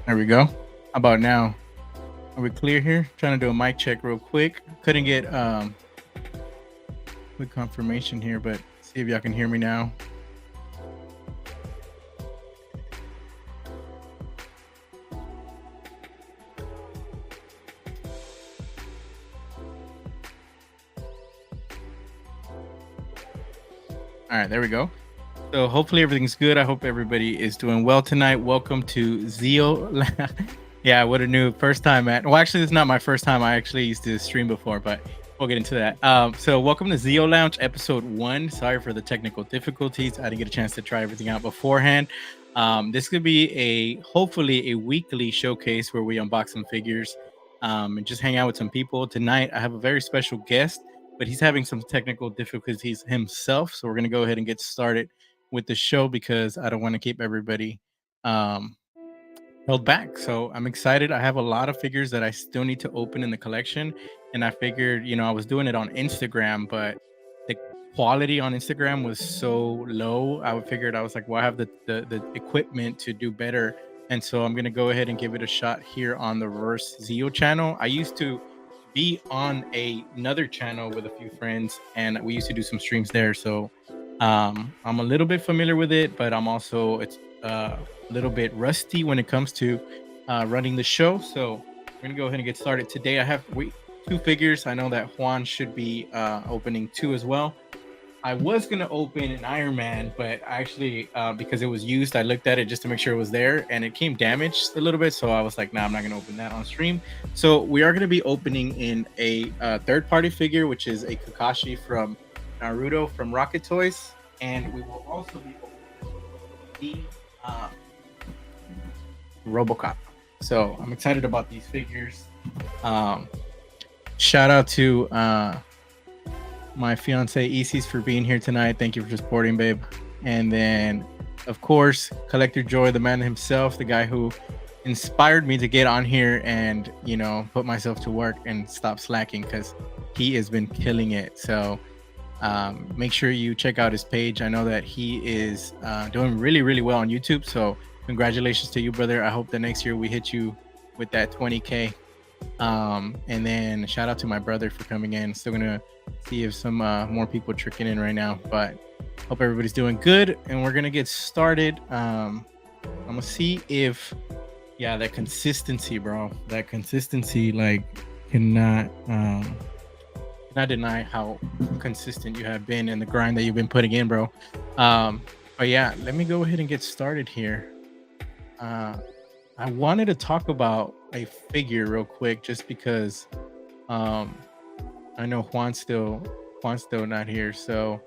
There we go. How about now? Are we clear here? Trying to do a mic check real quick. Couldn't get quick confirmation here, but see if y'all can hear me now. All right, there we go. So hopefully everything's good. I hope everybody is doing well tonight. Welcome to Zio. Yeah, what a new first time at. Well, actually, this is not my first time. I actually used to stream before, but we'll get into that. So welcome to Zio Lounge episode 1. Sorry for the technical difficulties. I didn't get a chance to try everything out beforehand. This could be hopefully a weekly showcase where we unbox some figures and just hang out with some people. Tonight, I have a very special guest, but he's having some technical difficulties himself. So we're going to go ahead and get started with the show because I don't want to keep everybody held back. So I'm excited. I have a lot of figures that I still need to open in the collection. And I figured, I was doing it on Instagram, but the quality on Instagram was so low. I was like, well, I have the equipment to do better. And so I'm going to go ahead and give it a shot here on the Reverse Zio channel. I used to be on another channel with a few friends and we used to do some streams there. So I'm a little bit familiar with it, but it's a little bit rusty when it comes to running the show. So we're gonna go ahead and get started today. I have two figures. I know that Juan should be opening 2 as well. I was gonna open an Iron Man, but actually because it was used, I looked at it just to make sure it was there, and it came damaged a little bit. So I was like, nah, I'm not gonna open that on stream. So we are gonna be opening in a third-party figure, which is a Kakashi from Naruto from Rocket Toys, and we will also be opening the Robocop. So I'm excited about these figures. Shout out to my fiance Isis for being here tonight. Thank you for supporting, babe. And then, of course, Collector Joy, the man himself, the guy who inspired me to get on here and put myself to work and stop slacking because he has been killing it. So make sure you check out his page. I know that he is doing really, really well on YouTube. So congratulations to you, brother. I hope that next year we hit you with that 20K. And then shout out to my brother for coming in. Still gonna see if some more people trickling in right now, but hope everybody's doing good. And we're gonna get started. I'm gonna see if that consistency, bro. That consistency, like, cannot deny how consistent you have been in the grind that you've been putting in, bro. But yeah, let me go ahead and get started here. I wanted to talk about a figure real quick just because I know Juan's still not here, so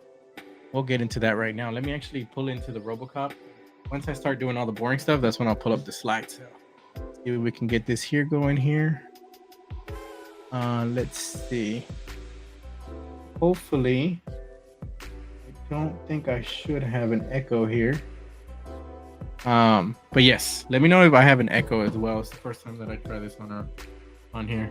we'll get into that right now. Let me actually pull into the Robocop. Once I start doing all the boring stuff, that's when I'll pull up the slides. So see if we can get this here going here. Let's see. Hopefully, I don't think I should have an echo here. But yes, let me know if I have an echo as well. It's the first time that I try this on here.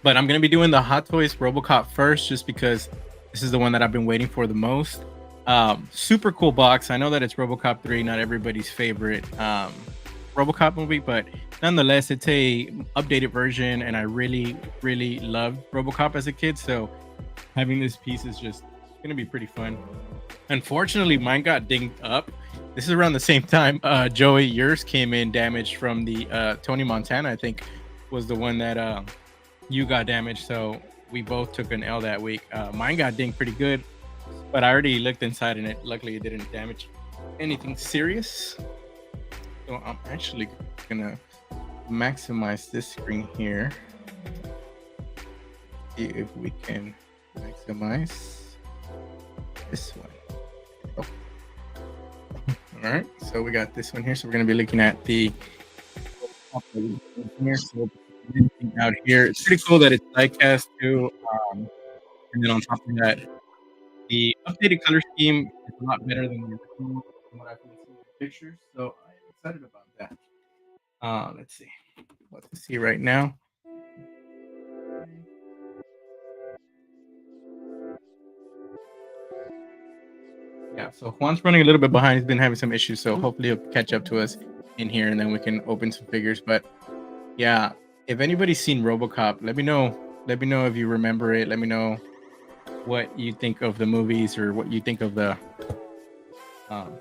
But I'm gonna be doing the Hot Toys Robocop first, just because this is the one that I've been waiting for the most. Super cool box. I know that it's Robocop 3, not everybody's favorite Robocop movie, but nonetheless, it's a updated version, and I really, really loved Robocop as a kid. So having this piece is just gonna be pretty fun. Unfortunately, mine got dinged up. This is around the same time Joey, yours came in damaged from the Tony Montana, I think was the one that you got damaged. So we both took an L that week. Mine got dinged pretty good, but I already looked inside and luckily it didn't damage anything serious. So I'm actually gonna maximize this screen here. See if we can maximize this one. Oh. All right, so we got this one here. So we're going to be looking at the here. So out here, it's pretty cool that it's diecast too. And then on top of that, the updated color scheme is a lot better than the original from what I've seen in the pictures. So I'm excited about that. Let's see what to see right now. Yeah, so Juan's running a little bit behind. He's been having some issues, so hopefully he'll catch up to us in here, and then we can open some figures. But yeah, if anybody's seen Robocop, let me know. Let me know if you remember it. Let me know what you think of the movies or what you think of the um,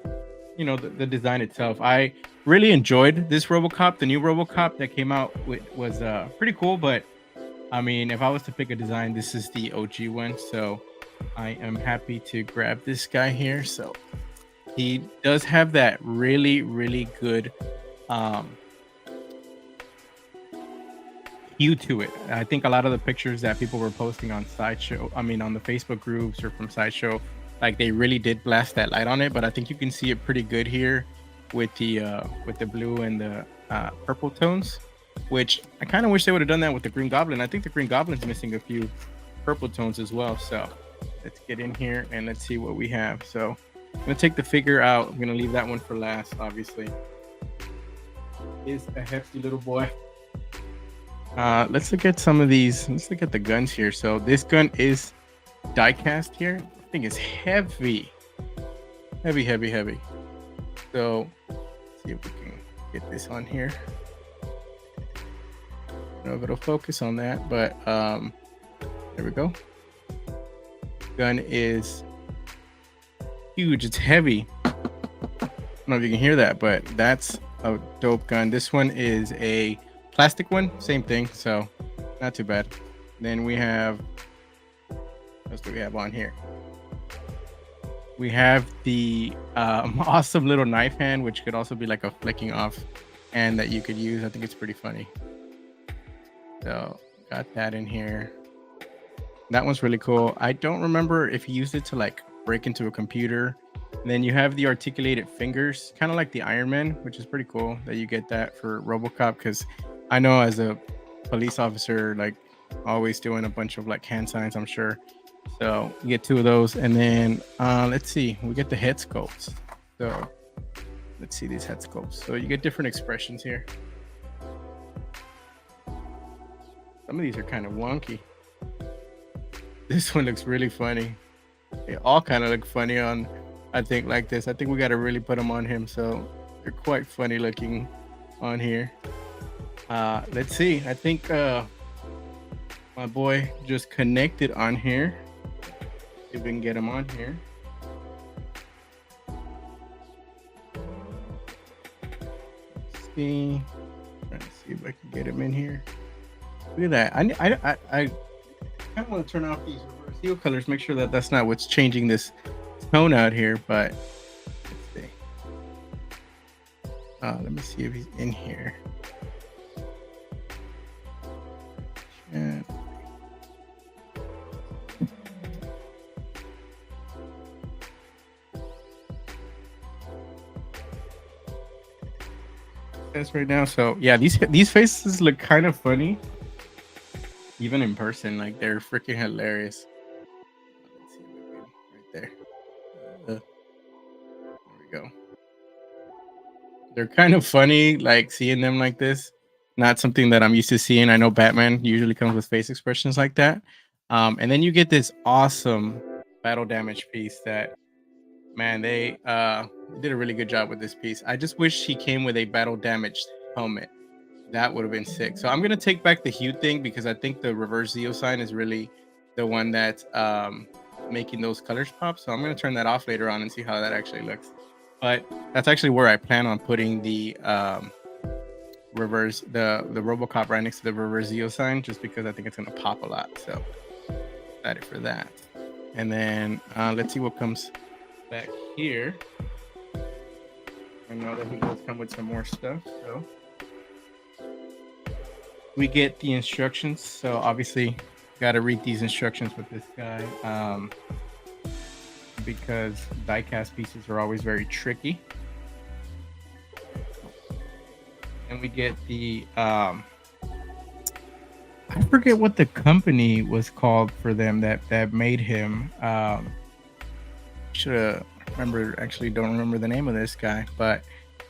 the design itself. I really enjoyed this Robocop. The new Robocop that came out was pretty cool, but I mean, if I was to pick a design, this is the OG one. So I am happy to grab this guy here. So he does have that really, really good um, hue to it. I think a lot of the pictures that people were posting on Sideshow, I mean, on the Facebook groups or from Sideshow, like they really did blast that light on it. But I think you can see it pretty good here with the blue and the purple tones, which I kind of wish they would have done that with the Green Goblin. I think the Green Goblin's missing a few purple tones as well. So let's get in here and let's see what we have. So I'm gonna take the figure out. I'm gonna leave that one for last, obviously. Is a hefty little boy. Let's look at some of these. Let's look at the guns here. So this gun is die cast here. I think it's heavy. Heavy. So let's see if we can get this on here. I don't know if it'll focus on that, but there we go. Gun is huge. It's heavy. I don't know if you can hear that, but that's a dope gun. This one is a plastic one, same thing, so not too bad. Then we have, what else do we have on here? We have the awesome little knife hand, which could also be like a flicking off hand that you could use. I think it's pretty funny. So got that in here. That one's really cool. I don't remember if he used it to like break into a computer. And then you have the articulated fingers, kind of like the Iron Man, which is pretty cool that you get that for Robocop, because I know as a police officer, like always doing a bunch of like hand signs, I'm sure. So you get 2 of those. And then let's see, we get the head sculpts. So let's see these head sculpts. So you get different expressions here. Some of these are kind of wonky. This one looks really funny. They all kind of look funny on, I think, like this. I think we got to really put them on him. So they're quite funny looking on here. Let's see. I think my boy just connected on here. See if we can get him on here. Let's see. Trying to see if I can get him in here. Look at that. I kind of want to turn off these reverse heel colors, make sure that that's not what's changing this tone out here, but let's see. Let me see if he's in here. Yeah. That's right now. So yeah, these faces look kind of funny. Even in person, like they're freaking hilarious. Let's see if we can, right there. There we go. They're kind of funny, like seeing them like this. Not something that I'm used to seeing. I know Batman usually comes with face expressions like that. And then you get this awesome battle damage piece that, man, they did a really good job with this piece. I just wish he came with a battle damaged helmet. That would have been sick. So I'm gonna take back the hue thing because I think the reverse Zeo sign is really the one that's making those colors pop. So I'm gonna turn that off later on and see how that actually looks. But that's actually where I plan on putting the reverse the Robocop right next to the reverse Zeo sign, just because I think it's gonna pop a lot. So excited for that. And then let's see what comes back here. I know that he does come with some more stuff. So we get the instructions. So obviously got to read these instructions with this guy because die-cast pieces are always very tricky. And we get the I forget what the company was called for them that made him. Should remember, actually don't remember the name of this guy, but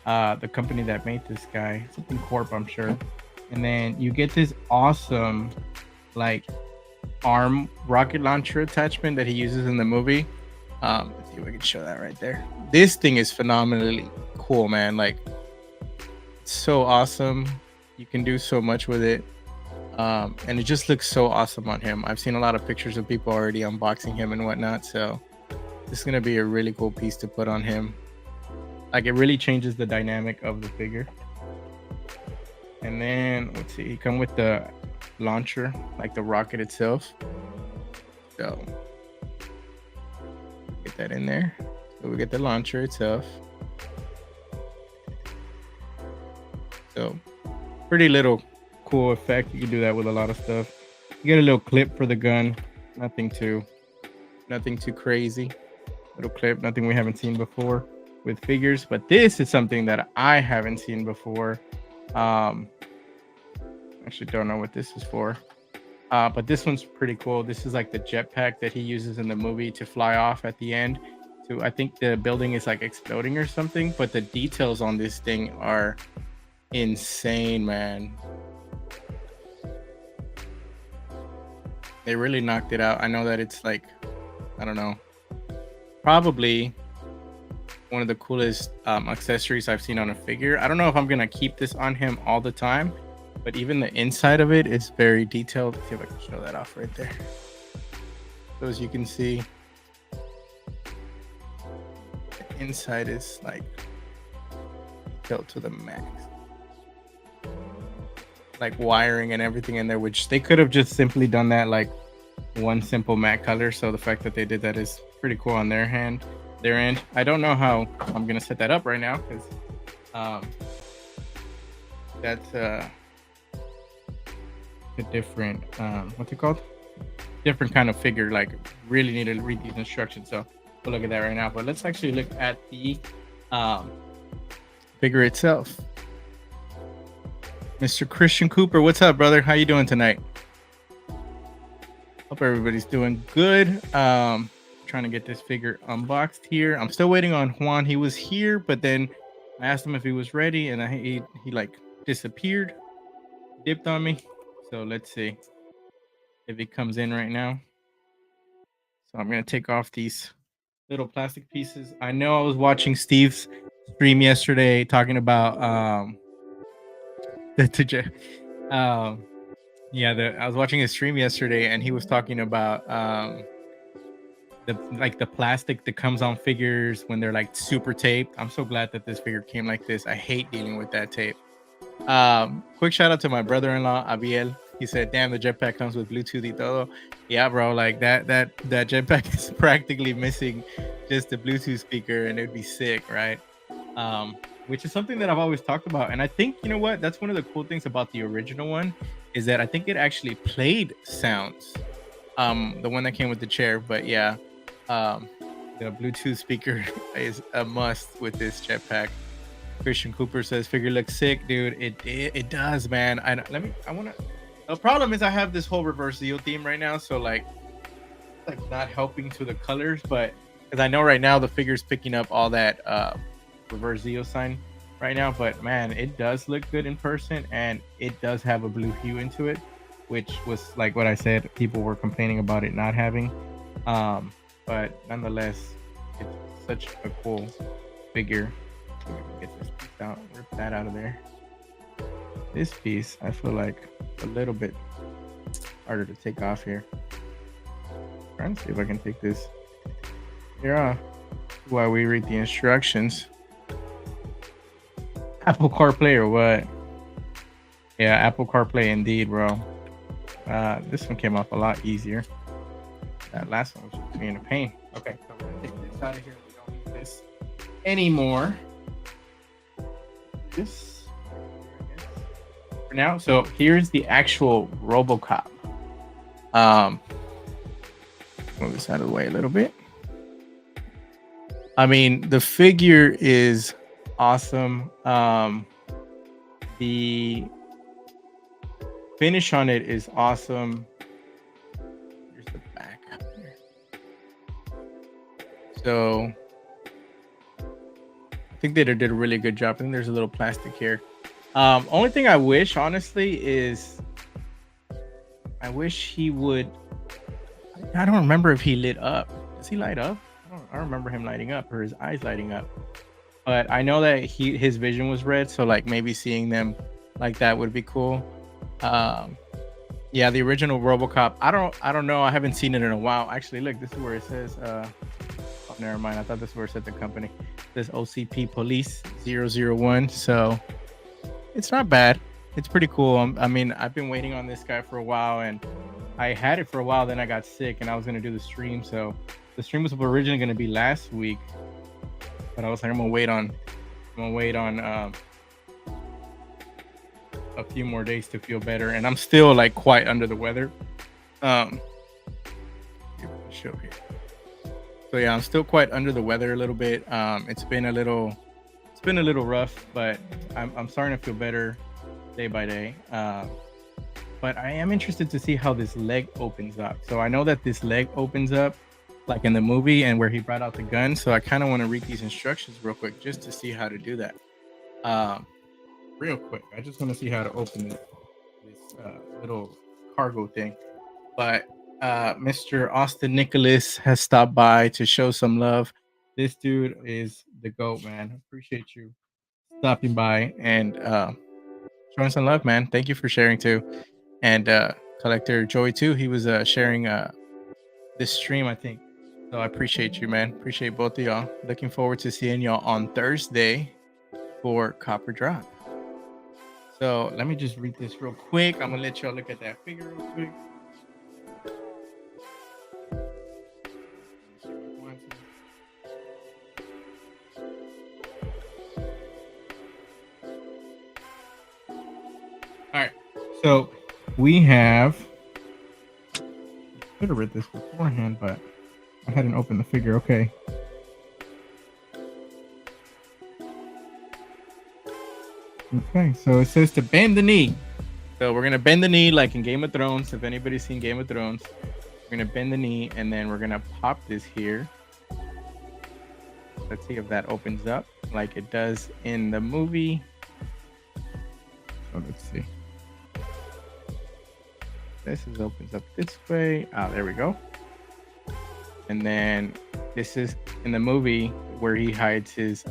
the company that made this guy, something Corp, I'm sure. And then you get this awesome like arm rocket launcher attachment that he uses in the movie. Let's see if I can show that right there. This thing is phenomenally cool, man. Like so awesome. You can do so much with it. And it just looks so awesome on him. I've seen a lot of pictures of people already unboxing him and whatnot. So this is going to be a really cool piece to put on him. Like, it really changes the dynamic of the figure. And then let's see, he come with the launcher, like the rocket itself. So get that in there. So we get the launcher itself. So pretty little cool effect. You can do that with a lot of stuff. You get a little clip for the gun. Nothing too crazy. Little clip, nothing we haven't seen before with figures. But this is something that I haven't seen before. Actually don't know what this is for. But this one's pretty cool. This is like the jetpack that he uses in the movie to fly off at the end. So I think the building is like exploding or something, but the details on this thing are insane, man. They really knocked it out. I know that it's like, I don't know, probably one of the coolest accessories I've seen on a figure. I don't know if I'm gonna keep this on him all the time, but even the inside of it is very detailed. Let's see if I can show that off right there. So as you can see, the inside is like detailed to the max. Like wiring and everything in there, which they could have just simply done that like one simple matte color. So the fact that they did that is pretty cool on their end. I don't know how I'm gonna set that up right now, because that's a different what's it called, different kind of figure. Like, really need to read these instructions, so we'll look at that right now. But let's actually look at the figure itself. Mr. Christian Cooper, what's up, brother? How you doing tonight? Hope everybody's doing good. Trying to get this figure unboxed here. I'm still waiting on Juan. He was here, but then I asked him if he was ready, and he like disappeared, dipped on me. So let's see if he comes in right now. So I'm gonna take off these little plastic pieces. I know I was watching Steve's stream yesterday talking about I was watching his stream yesterday, and he was talking about the plastic that comes on figures when they're like super taped. I'm so glad that this figure came like this. I hate dealing with that tape. Quick shout out to my brother-in-law Abiel. He said, damn, the jetpack comes with Bluetooth y todo. Yeah, bro, like that jetpack is practically missing just the Bluetooth speaker, and it'd be sick, right? Which is something that I've always talked about. And I think, you know what, that's one of the cool things about the original one, is that I think it actually played sounds, the one that came with the chair. But yeah, the Bluetooth speaker is a must with this jetpack. Christian Cooper says, figure looks sick, dude. It does, man. The problem is I have this whole reverse Zeo theme right now, so like not helping to the colors, but because I know right now the figure's picking up all that reverse Zeo sign right now. But man, it does look good in person, and it does have a blue hue into it, which was like what I said, people were complaining about it not having. But nonetheless, it's such a cool figure. So we can get this piece out, rip that out of there. This piece, I feel like a little bit harder to take off here. Trying to see if I can take this here off while we read the instructions. Apple CarPlay or what? Yeah, Apple CarPlay indeed, bro. This one came off a lot easier. That last one was just being a pain. Okay, so we're gonna take this out of here. We don't need this anymore. This for now. So here's the actual Robocop. Move this out of the way a little bit. I mean, the figure is awesome. The finish on it is awesome. Here's the back here. So I think they did a really good job. I think there's a little plastic here. Only thing I wish, honestly, is I wish he would. I don't remember if he lit up. Does he light up? I don't remember him lighting up or his eyes lighting up. but I know that his vision was red, so like maybe seeing them like that would be cool. Um, yeah, the original RoboCop. I don't know. I haven't seen it in a while. Actually, look, this is where it says. Oh, never mind. I thought this is where it said the company. It says OCP Police 001. So it's not bad. It's pretty cool. I mean, I've been waiting on this guy for a while, and I had it for a while. Then I got sick, and I was gonna do the stream. So the stream was originally gonna be last week, but I was like, I'm gonna wait on. A few more days to feel better, and I'm still like quite under the weather. Um, show here. So yeah, I'm still quite under the weather a little bit. It's been a little rough, but I'm starting to feel better day by day. But I am interested to see how this leg opens up. So I know that this leg opens up like in the movie and where he brought out the gun. So I kind of want to read these instructions real quick just to see how to do that. Real quick, I just want to see how to open this little cargo thing. But Mr. Austin Nicholas has stopped by to show some love. This dude is the GOAT, man. Appreciate you stopping by and showing some love, man. Thank you for sharing too. And Collector Joey too. He was sharing this stream, I think. So I appreciate you, man. Appreciate both of y'all. Looking forward to seeing y'all on Thursday for Copper Drop. So let me just read this real quick. I'm gonna let y'all look at that figure real quick. All right, so we have. I could have read this beforehand, but I hadn't opened the figure. Okay. Okay, so it says to bend the knee. So we're gonna bend the knee like in Game of Thrones. If anybody's seen Game of Thrones, we're gonna bend the knee and then we're gonna pop this here. Let's see if that opens up like it does in the movie. So let's see. This opens up this way. Ah, there we go. And then this is in the movie where he hides his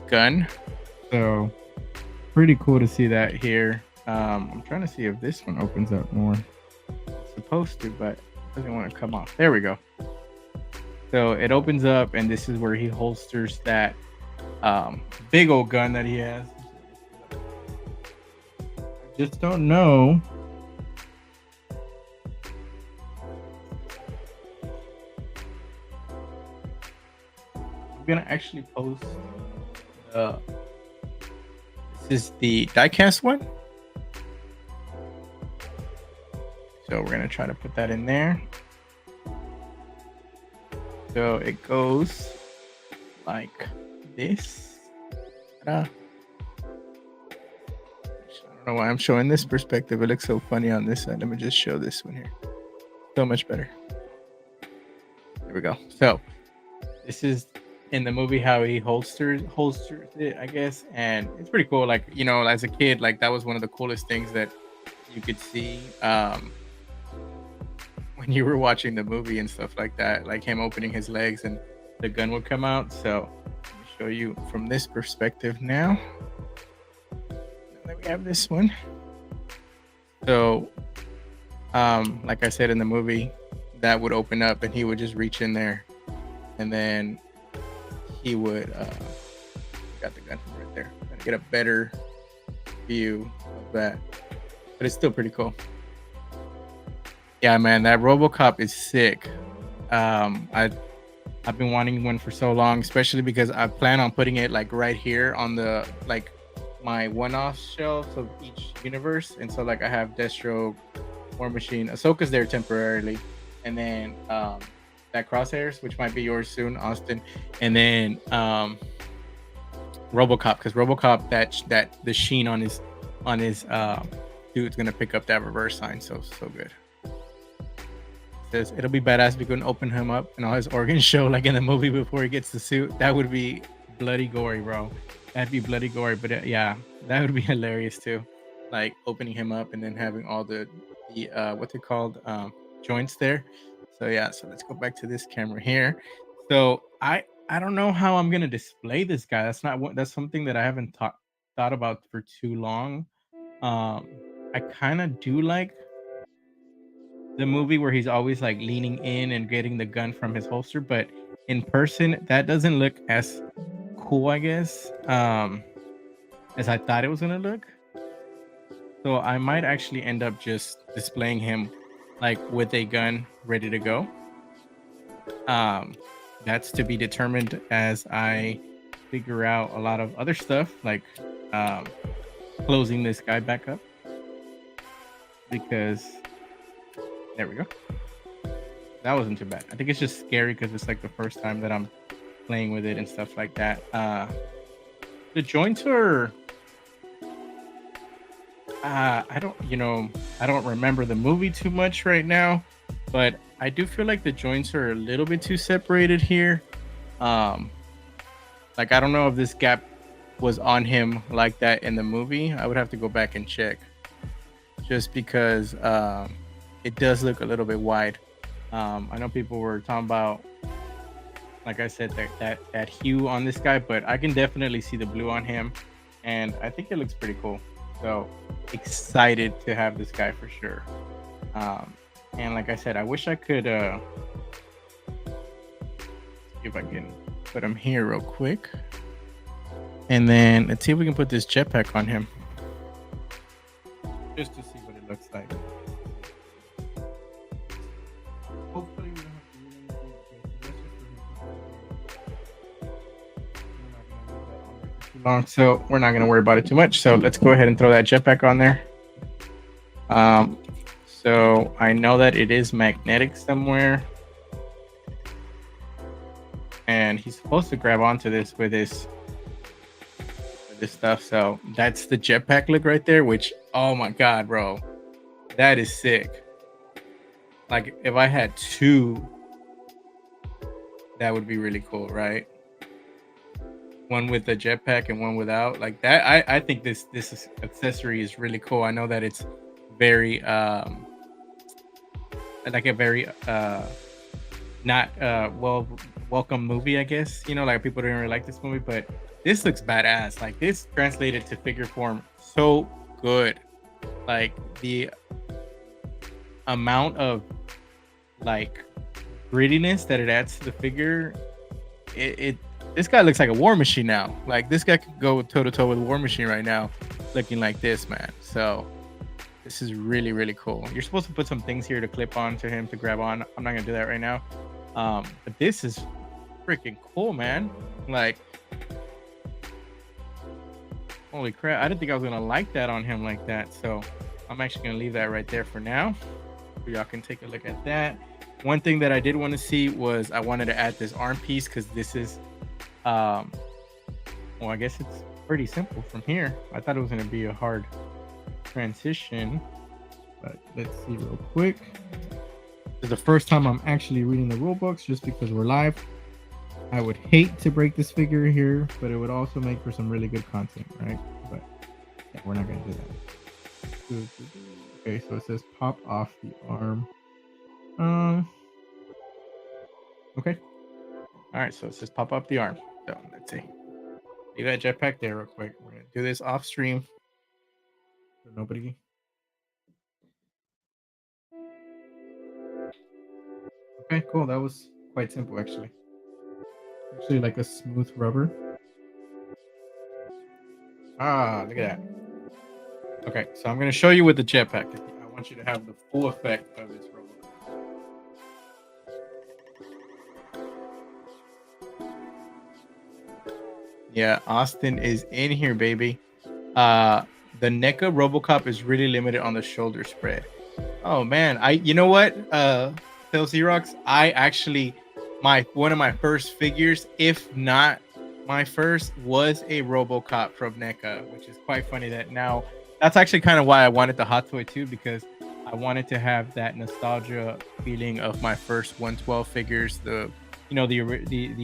gun. So pretty cool to see that here. I'm trying to see if this one opens up more. It's supposed to, but it doesn't want to come off. There we go. So it opens up, and this is where he holsters that big old gun that he has. I just don't know. I'm gonna actually post. This is the diecast one. So we're gonna try to put that in there. So it goes like this. I don't know why I'm showing this perspective. It looks so funny on this side. Let me just show this one here. So much better. There we go. So this is in the movie how he holsters it, I guess, and it's pretty cool. Like, you know, as a kid, like that was one of the coolest things that you could see when you were watching the movie and stuff like that, like him opening his legs and the gun would come out. So let me show you from this perspective now. Then we have this one. So like I said in the movie, that would open up and he would just reach in there and then he would got the gun from right there. Trying to get a better view of that, but it's still pretty cool. Yeah, man, that Robocop is sick. I've been wanting one for so long, especially because I plan on putting it like right here on the like my one-off shelves of each universe, and so like I have Deathstroke, War Machine, Ahsoka's there temporarily, and then that Crosshairs, which might be yours soon, Austin, and then Robocop, because Robocop that the sheen on his dude's gonna pick up that reverse sign, so good. Says it'll be badass if we can open him up and all his organs show like in the movie before he gets the suit. That would be bloody gory, bro. That'd be bloody gory, but yeah, that would be hilarious too. Like opening him up and then having all the what they called joints there. So yeah, so let's go back to this camera here. So I I don't know how I'm gonna display this guy. That's not what. That's something that I haven't thought about for too long. I kind of do like the movie where he's always like leaning in and getting the gun from his holster, but in person that doesn't look as cool, I guess, as I thought it was gonna look. So I might actually end up just displaying him like with a gun ready to go. Um, that's to be determined as I figure out a lot of other stuff, like um, closing this guy back up. Because there we go. That wasn't too bad. I think it's just scary because it's like the first time that I'm playing with it and stuff like that. The joints are I don't, I don't remember the movie too much right now, but I do feel like the joints are a little bit too separated here. Um, like I don't know if this gap was on him like that in the movie. I would have to go back and check, just because it does look a little bit wide. I know people were talking about, like I said, that hue on this guy, but I can definitely see the blue on him, and I think it looks pretty cool. So excited to have this guy for sure. And like I said, I wish I could see if I can put him here real quick, and then let's see if we can put this jetpack on him, just to see what it looks like. Hopefully we don't have to do anything. Long, so we're not going to worry about it too much. So let's go ahead and throw that jetpack on there. So I know that it is magnetic somewhere, and he's supposed to grab onto this with this stuff. So that's the jetpack look right there, which, oh my god, bro, that is sick. Like if I had two, that would be really cool, right? One with the jetpack and one without, like that. I think this accessory is really cool. I know that it's very like a very not welcome movie, I guess. Like people didn't really like this movie, but this looks badass. Like this translated to figure form so good. Like the amount of like grittiness that it adds to the figure, this guy looks like a war machine now. Like this guy could go toe to toe with War Machine right now, looking like this, man. So this is really, really cool. You're supposed to put some things here to clip on to him to grab on. I'm not gonna do that right now. But this is freaking cool, man. Like, holy crap. I didn't think I was gonna like that on him like that. So I'm actually gonna leave that right there for now, so y'all can take a look at that. One thing that I did want to see was I wanted to add this arm piece, because this is well, I guess it's pretty simple from here. I thought it was going to be a hard transition, but let's see real quick. This is the first time I'm actually reading the rule books, just because we're live. I would hate to break this figure here, but it would also make for some really good content, right? But yeah, we're not going to do that. Okay, so it says pop off the arm. Okay. All right, so it says pop up the arm. So let's see. Leave that jetpack there real quick. We're gonna do this off stream, so nobody. Okay, cool. That was quite simple, actually. Actually, like a smooth rubber. Ah, look at that. Okay, so I'm gonna show you with the jetpack. I want you to have the full effect of this rubber. Yeah, Austin is in here, baby. The NECA Robocop is really limited on the shoulder spread. Oh man, you know what? Phil Xerox, I actually one of my first figures, if not my first, was a Robocop from NECA, which is quite funny that now that's actually kind of why I wanted the Hot Toy too, because I wanted to have that nostalgia feeling of my first 112 figures, the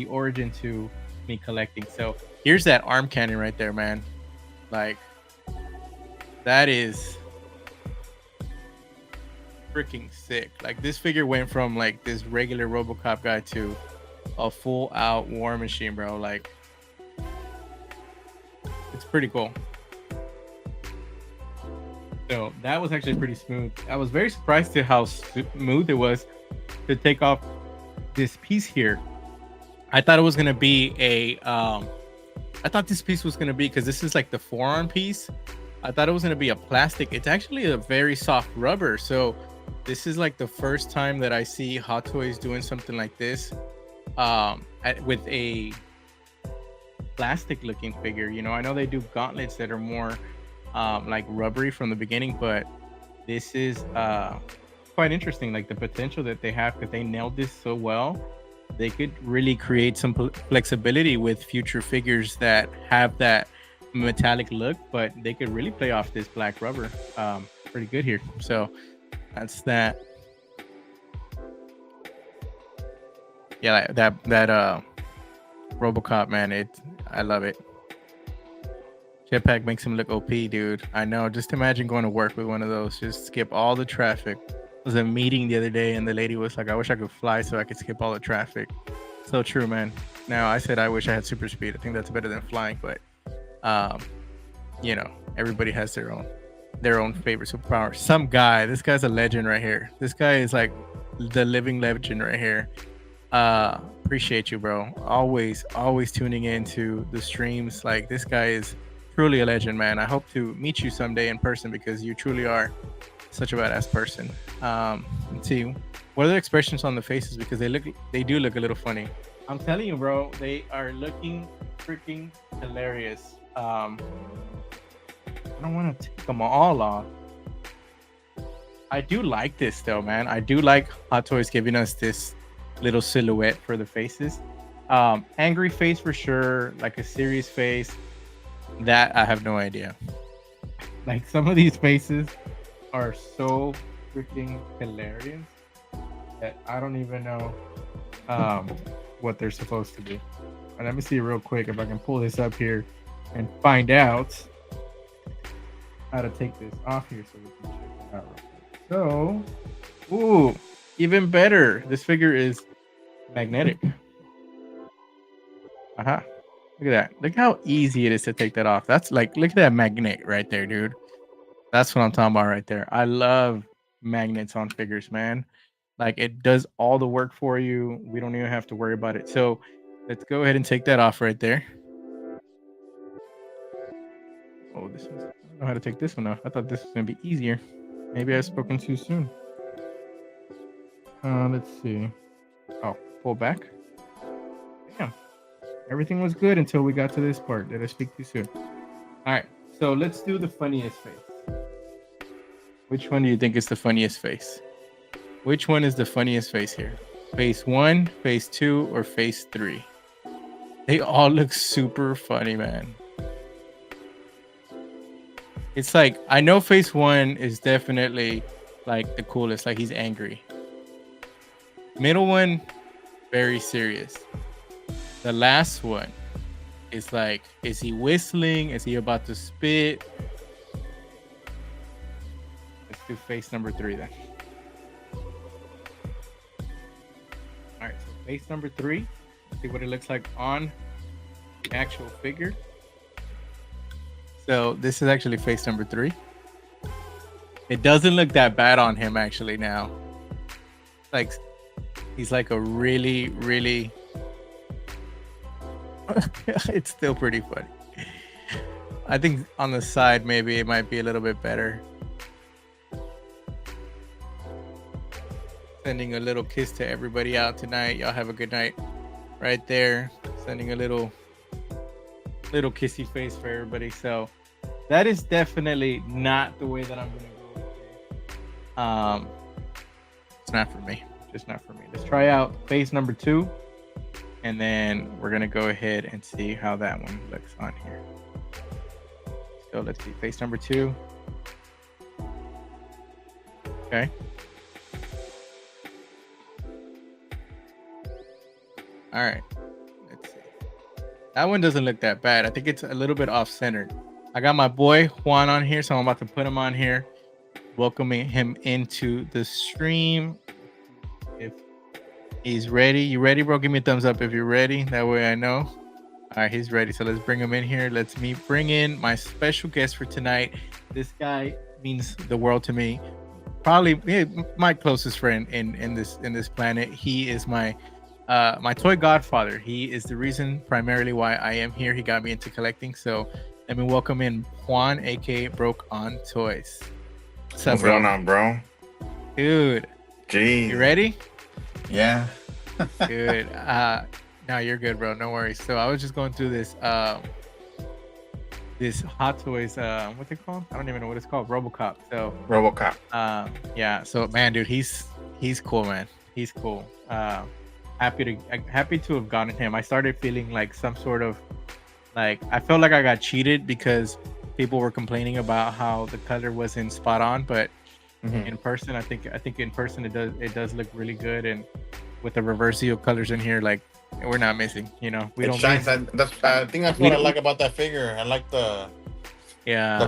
origin to me collecting. So here's that arm cannon right there, man. Like, that is freaking sick. Like, this figure went from like this regular Robocop guy to a full out War Machine, bro. Like, it's pretty cool. So that was actually pretty smooth. I was very surprised to how smooth it was to take off this piece here. I thought it was gonna be a I thought this piece was gonna be, because this is like the forearm piece. I thought it was gonna be a plastic. It's actually a very soft rubber. So this is like the first time that I see Hot Toys doing something like this, with a plastic looking figure. You know, I know they do gauntlets that are more like rubbery from the beginning, but this is quite interesting. Like the potential that they have, because they nailed this so well. They could really create some flexibility with future figures that have that metallic look, but they could really play off this black rubber pretty good here. So that's that. Yeah, that Robocop, man, I love it. Jetpack makes him look OP, dude. I know. Just imagine going to work with one of those. Just skip all the traffic. Was a meeting the other day, and the lady was like, I wish I could fly so I could skip all the traffic. So true, man. Now, I said I wish I had super speed. I think that's better than flying, but you know, everybody has their own favorite superpower. This guy's a legend right here. This guy is like the living legend right here. Appreciate you, bro. Always tuning into the streams. Like, this guy is truly a legend, man. I hope to meet you someday in person, because you truly are such a badass person. Let's see, what are the expressions on the faces, because they do look a little funny. I'm telling you, bro, they are looking freaking hilarious. I don't want to take them all off. I do like this though, man. I do like Hot Toys giving us this little silhouette for the faces. Angry face for sure, like a serious face, that I have no idea. Like, some of these faces are so freaking hilarious that I don't even know what they're supposed to be. And let me see real quick if I can pull this up here and find out how to take this off here so we can check it out real quick. So, ooh, even better. This figure is magnetic. Look at that. Look how easy it is to take that off. That's like, look at that magnet right there, dude. That's what I'm talking about right there. I love magnets on figures, man. Like, it does all the work for you. We don't even have to worry about it. So let's go ahead and take that off right there. Oh, this is, I don't know how to take this one off. I thought this was gonna be easier. Maybe I've spoken too soon. Let's see. Oh, pull back. Damn. Everything was good until we got to this part. Did I speak too soon? All right. So let's do the funniest face. Which one do you think is the funniest face? Which one is the funniest face here? Face 1, face 2, or face 3? They all look super funny, man. It's like, I know face 1 is definitely like the coolest. Like, he's angry. Middle one, very serious. The last one is like, is he whistling? Is he about to spit? Let's do face number 3 then. All right, so face number 3. Let's see what it looks like on the actual figure. So this is actually face number 3. It doesn't look that bad on him actually now. Like, he's like a really, really it's still pretty funny. I think on the side maybe it might be a little bit better. Sending a little kiss to everybody out tonight. Y'all have a good night. Right there. Sending a little kissy face for everybody. So that is definitely not the way that I'm gonna go. It's not for me. Just not for me. Let's try out face number 2. And then we're gonna go ahead and see how that one looks on here. So let's see, face number 2. Okay. All right. Let's see. That one doesn't look that bad. I think it's a little bit off-centered. I got my boy Juan on here, so I'm about to put him on here, welcoming him into the stream. If He's ready. You ready, bro? Give me a thumbs up if you're ready. That way I know. All right, he's ready. So let's bring him in here. Let's bring in my special guest for tonight. This guy means the world to me. Probably my closest friend in this planet. He is my toy godfather. He is the reason primarily why I am here. He got me into collecting. So let me welcome in Juan, aka Broke on Toys. What's going on, bro? Dude. Jeez. You ready? Yeah. Good. No, you're good, bro. No worries. So I was just going through this Hot Toys, what's it called? I don't even know what it's called. Robocop. So Robocop. Yeah. So man, dude, he's cool, man. He's cool. Happy to have gotten him. I started feeling like some sort of like I felt like I got cheated because people were complaining about how the color wasn't spot on, but in person, I think in person it does look really good, and with the reverse seal colors in here, like we're not missing. You know, we don't shines. I think that's what I like about that figure. I like the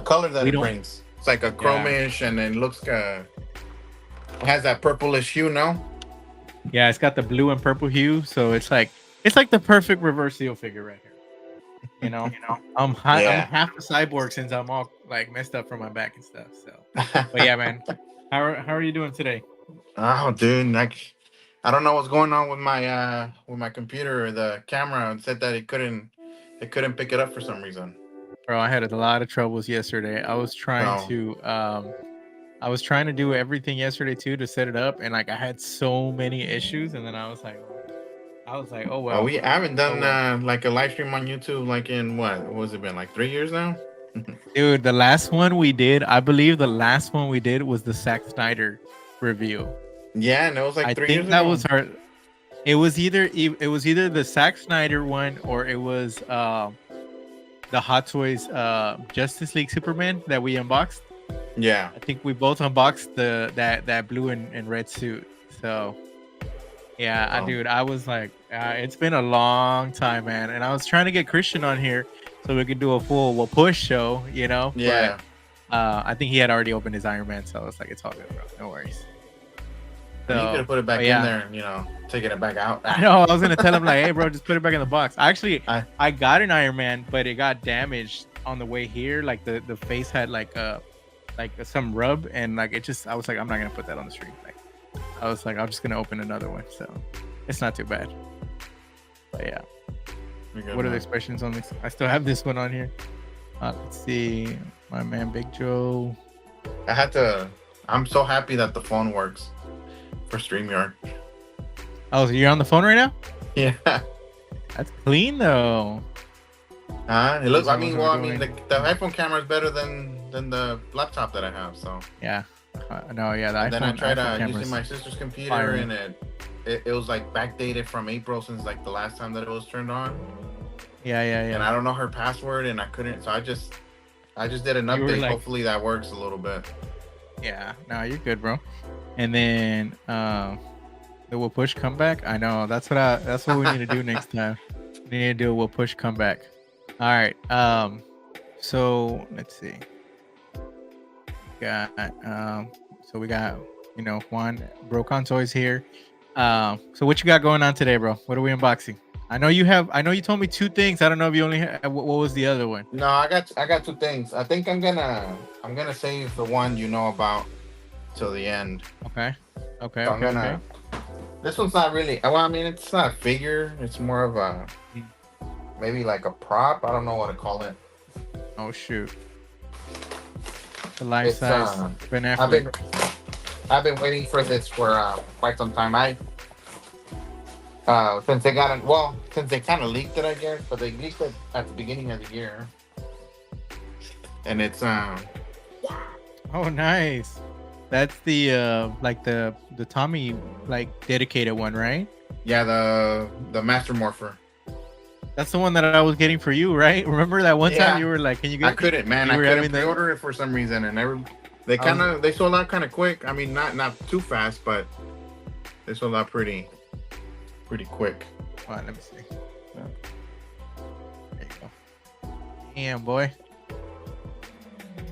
color that it brings. It's like a chromish, and it looks it has that purplish hue, no? Yeah, it's got the blue and purple hue, so it's like the perfect reverse seal figure right here. You know, I'm half a cyborg since I'm all like messed up from my back and stuff. So, but yeah, man, how are you doing today? Oh, dude, like I don't know what's going on with my computer. The camera said that it couldn't pick it up for some reason. Bro, I had a lot of troubles yesterday. I was trying to do everything yesterday too to set it up, and like I had so many issues, and then I was like, oh well. We haven't done like a live stream on YouTube like in what was it been like 3 years now? Dude, the last one we did, I believe the last one we did was the Zack Snyder review. Yeah, and it was like 3 years ago. I think that was our. It was either the Zack Snyder one or it was the Hot Toys Justice League Superman that we unboxed. Yeah, I think we both unboxed that blue and red suit. So yeah, dude, I was like, it's been a long time, man, and I was trying to get Christian on here so we could do a full push show, you know. Yeah. But, I think he had already opened his Iron Man, so I was like, it's all good, bro. No worries. So, you could have put it back in there, you know, taking it back out. I know. I was gonna tell him like, hey, bro, just put it back in the box. Actually, I got an Iron Man, but it got damaged on the way here. Like the face had like some rub, and like it just. I was like, I'm not gonna put that on the stream. Like, I was like, I'm just gonna open another one, so it's not too bad. But yeah. What are the expressions on this? I still have this one on here. Let's see, my man Big Joe. I'm so happy that the phone works for StreamYard. Oh, so you're on the phone right now? Yeah. That's clean though. It looks. I mean, the iPhone camera is better than the laptop that I have. So yeah. No, yeah. The iPhone, then I tried using my sister's computer, and it was like backdated from April since like the last time that it was turned on. Yeah. And I don't know her password, and I couldn't. So I just did an update. Like, hopefully that works a little bit. Yeah. No, you're good, bro. And then the will push comeback. I know that's what we need to do next time. We need to do a will push comeback. All right. So let's see. We got Juan Broke on Toys here. So what you got going on today, bro? What are we unboxing? I know you told me 2 things. I don't know if you only have, what was the other one? No, I got 2 things. I think I'm gonna save the one you know about till the end. Okay. So this one's not really. Well, I mean, it's not a figure. It's more of a maybe like a prop. I don't know what to call it. Oh shoot! The life size Ben Affleck. I've been waiting for this for quite some time. Since they kind of leaked it, I guess, but they leaked it at the beginning of the year, and it's Oh, nice. That's the like the Tommy like dedicated one, right? Yeah, the Master Morpher. That's the one that I was getting for you, right? Remember that one time you were like, "Can you get?" I couldn't, man. I couldn't pre-order it for some reason, and they sold out kind of quick. I mean, not too fast, but they sold out pretty quick. All right, let me see. There you go. Damn, boy.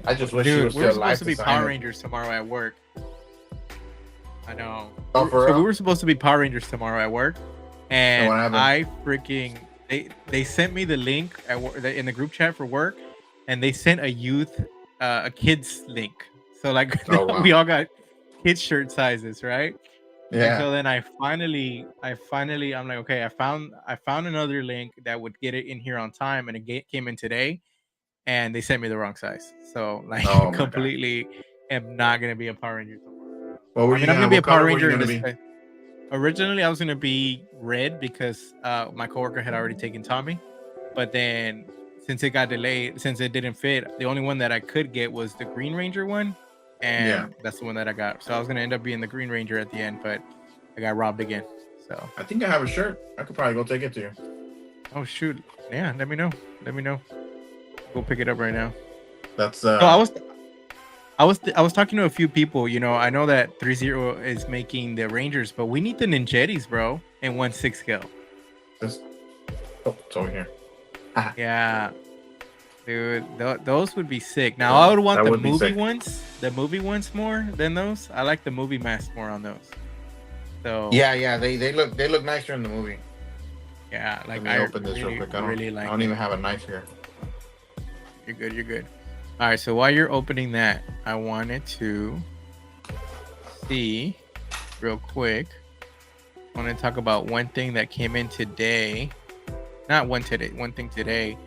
I just wish you were still alive. We're supposed to be Power Rangers tomorrow at work. I know. Oh, for so real? we were supposed to be Power Rangers tomorrow at work, and what happened? I freaking they sent me the link in the group chat for work, and they sent a kids link. So like wow. we all got kids shirt sizes, right? And Yeah. so then I'm like, okay, I found another link that would get it in here on time, and it came in today, and they sent me the wrong size. So like Oh, my completely am not gonna be a Power Ranger tomorrow. What were I you mean, I'm gonna be a what Power color were you Ranger in gonna this. be? Originally, I was gonna be red because my coworker had already taken Tommy, but then since it got delayed, since it didn't fit, the only one that I could get was the Green Ranger one, and that's the one that I got. So I was gonna end up being the Green Ranger at the end, but I got robbed again. So I think I have a shirt. I could probably go take it to you. Oh shoot! Yeah, let me know. Go pick it up right now. That's No, I was talking to a few people. You know, I know that 3-0 is making the Rangers, but we need the Ninjettis, bro, in 1/6 scale. It's over here. Yeah, dude, those would be sick. Now I would want the movie ones more than those. I like the movie masks more on those. So yeah, they look nicer in the movie. Yeah, like I open this real quick. I don't even have a knife here. You're good. All right, so while you're opening that, I wanted to see real quick. I want to talk about one thing that came in today. Not one thing today,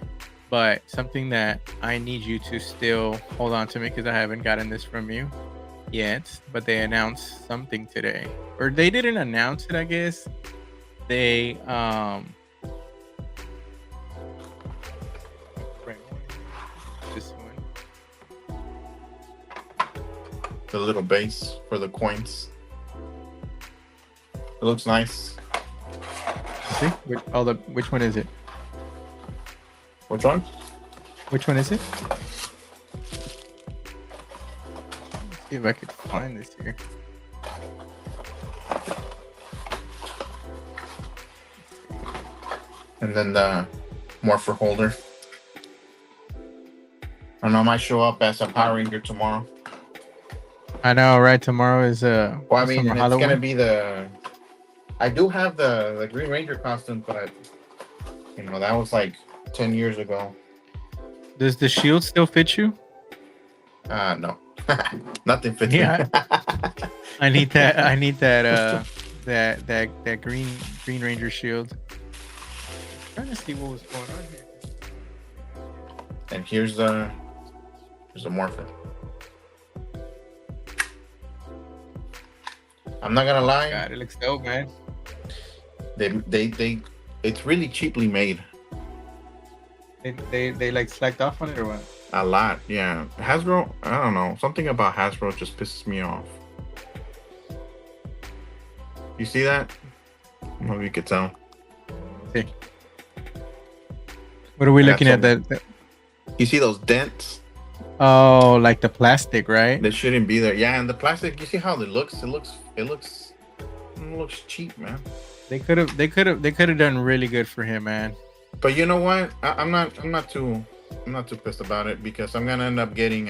but something that I need you to still hold on to me because I haven't gotten this from you yet. But they announced something today, or they didn't announce it, I guess. They this one. The little base for the coins. It looks nice. See? Which one is it? Which one? Which one is it? Let's see if I could find this here. And then the morpher holder. I know I might show up as a Power Ranger tomorrow. I know, right? Tomorrow is well, I mean, it's gonna be I do have the Green Ranger costume, but that was like 10 years ago. Does the shield still fit you? No. Nothing fits me. I need that that Green Ranger shield. I'm trying to see what was going on here. And here's the morpher. I'm not gonna lie. God, it looks dope, man. It's really cheaply made. They like slacked off on it or what? A lot, yeah. Hasbro, I don't know. Something about Hasbro just pisses me off. You see that? I don't know if you could tell. See. What are we looking at? That you see those dents? Oh, like the plastic, right? They shouldn't be there. Yeah, and the plastic. You see how it looks? It looks cheap, man. They could have done really good for him, man. But you know what? I'm not too pissed about it because I'm gonna end up getting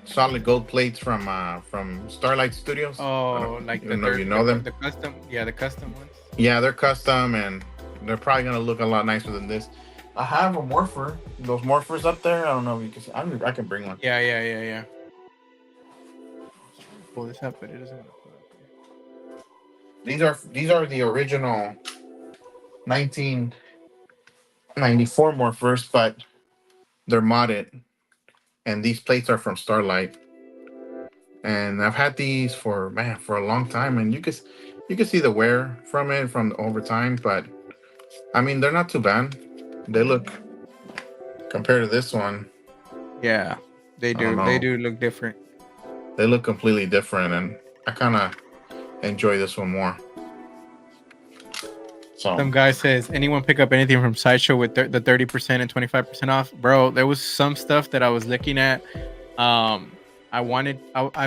solid gold plates from Starlight Studios. Oh, like them. The custom, the custom ones. Yeah, they're custom and they're probably gonna look a lot nicer than this. I have a morpher. Those morphers up there. I don't know if you can see. I can bring one. Yeah. Pull this up, but it doesn't want to pull up. These are the original 1994 morphers, but they're modded, and these plates are from Starlight. And I've had these for a long time, and you can see the wear from over time, but I mean they're not too bad. They look, compared to this one. Yeah, they do. They do look different. They look completely different, and I kind of enjoy this one more. So some guy says, anyone pick up anything from Sideshow with the 30% and 25% off? Bro, there was some stuff that I was looking at. I've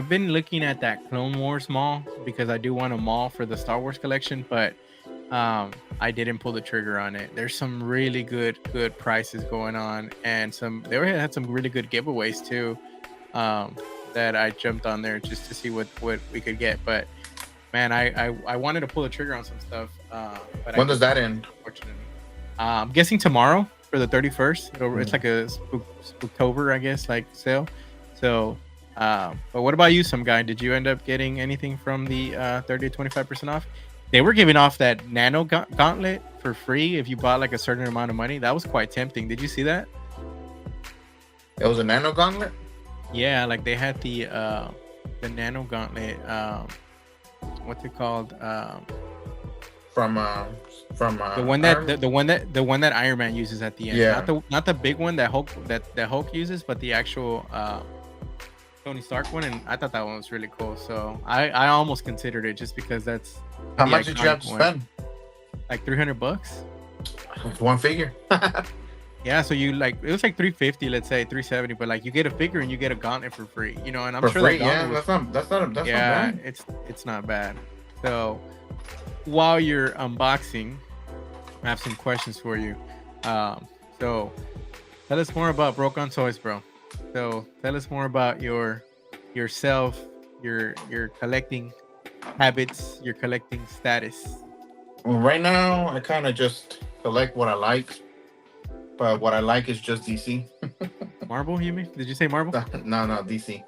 been looking at that Clone Wars mall because I do want a mall for the Star Wars collection, but I didn't pull the trigger on it. There's some really good prices going on, and they had some really good giveaways too. that I jumped on there just to see what we could get. But man, I wanted to pull the trigger on some stuff, but I When does couldn't, that end? unfortunately. I'm guessing tomorrow for the 31st. It's Mm. like a Spooktober, I guess, like sale. So, but what about you, some guy? Did you end up getting anything from the 30 to 25% off? They were giving off that nano gauntlet for free if you bought like a certain amount of money. That was quite tempting. Did you see that? It was a nano gauntlet. Yeah, like they had the nano gauntlet. What's it called? From The one that the one that Iron Man uses at the end. Yeah. Not the big one that Hulk uses, but the actual Tony Stark one. And I thought that one was really cool. So I almost considered it just because that's How the much did you have to iconic one. spend? Like $300. It's one figure. Yeah, so you like it was like 350, let's say 370, but like you get a figure and you get a gauntlet for free, you know. And I'm For sure free, that gauntlet yeah. was, That's not bad. it's not bad. So while you're unboxing, I have some questions for you. So tell us more about Broke on Toys, bro. So tell us more about yourself, your collecting habits, your collecting status. Well, right now, I kind of just collect what I like, but what I like is just DC. Marble, you mean? Did you say Marble? No, DC.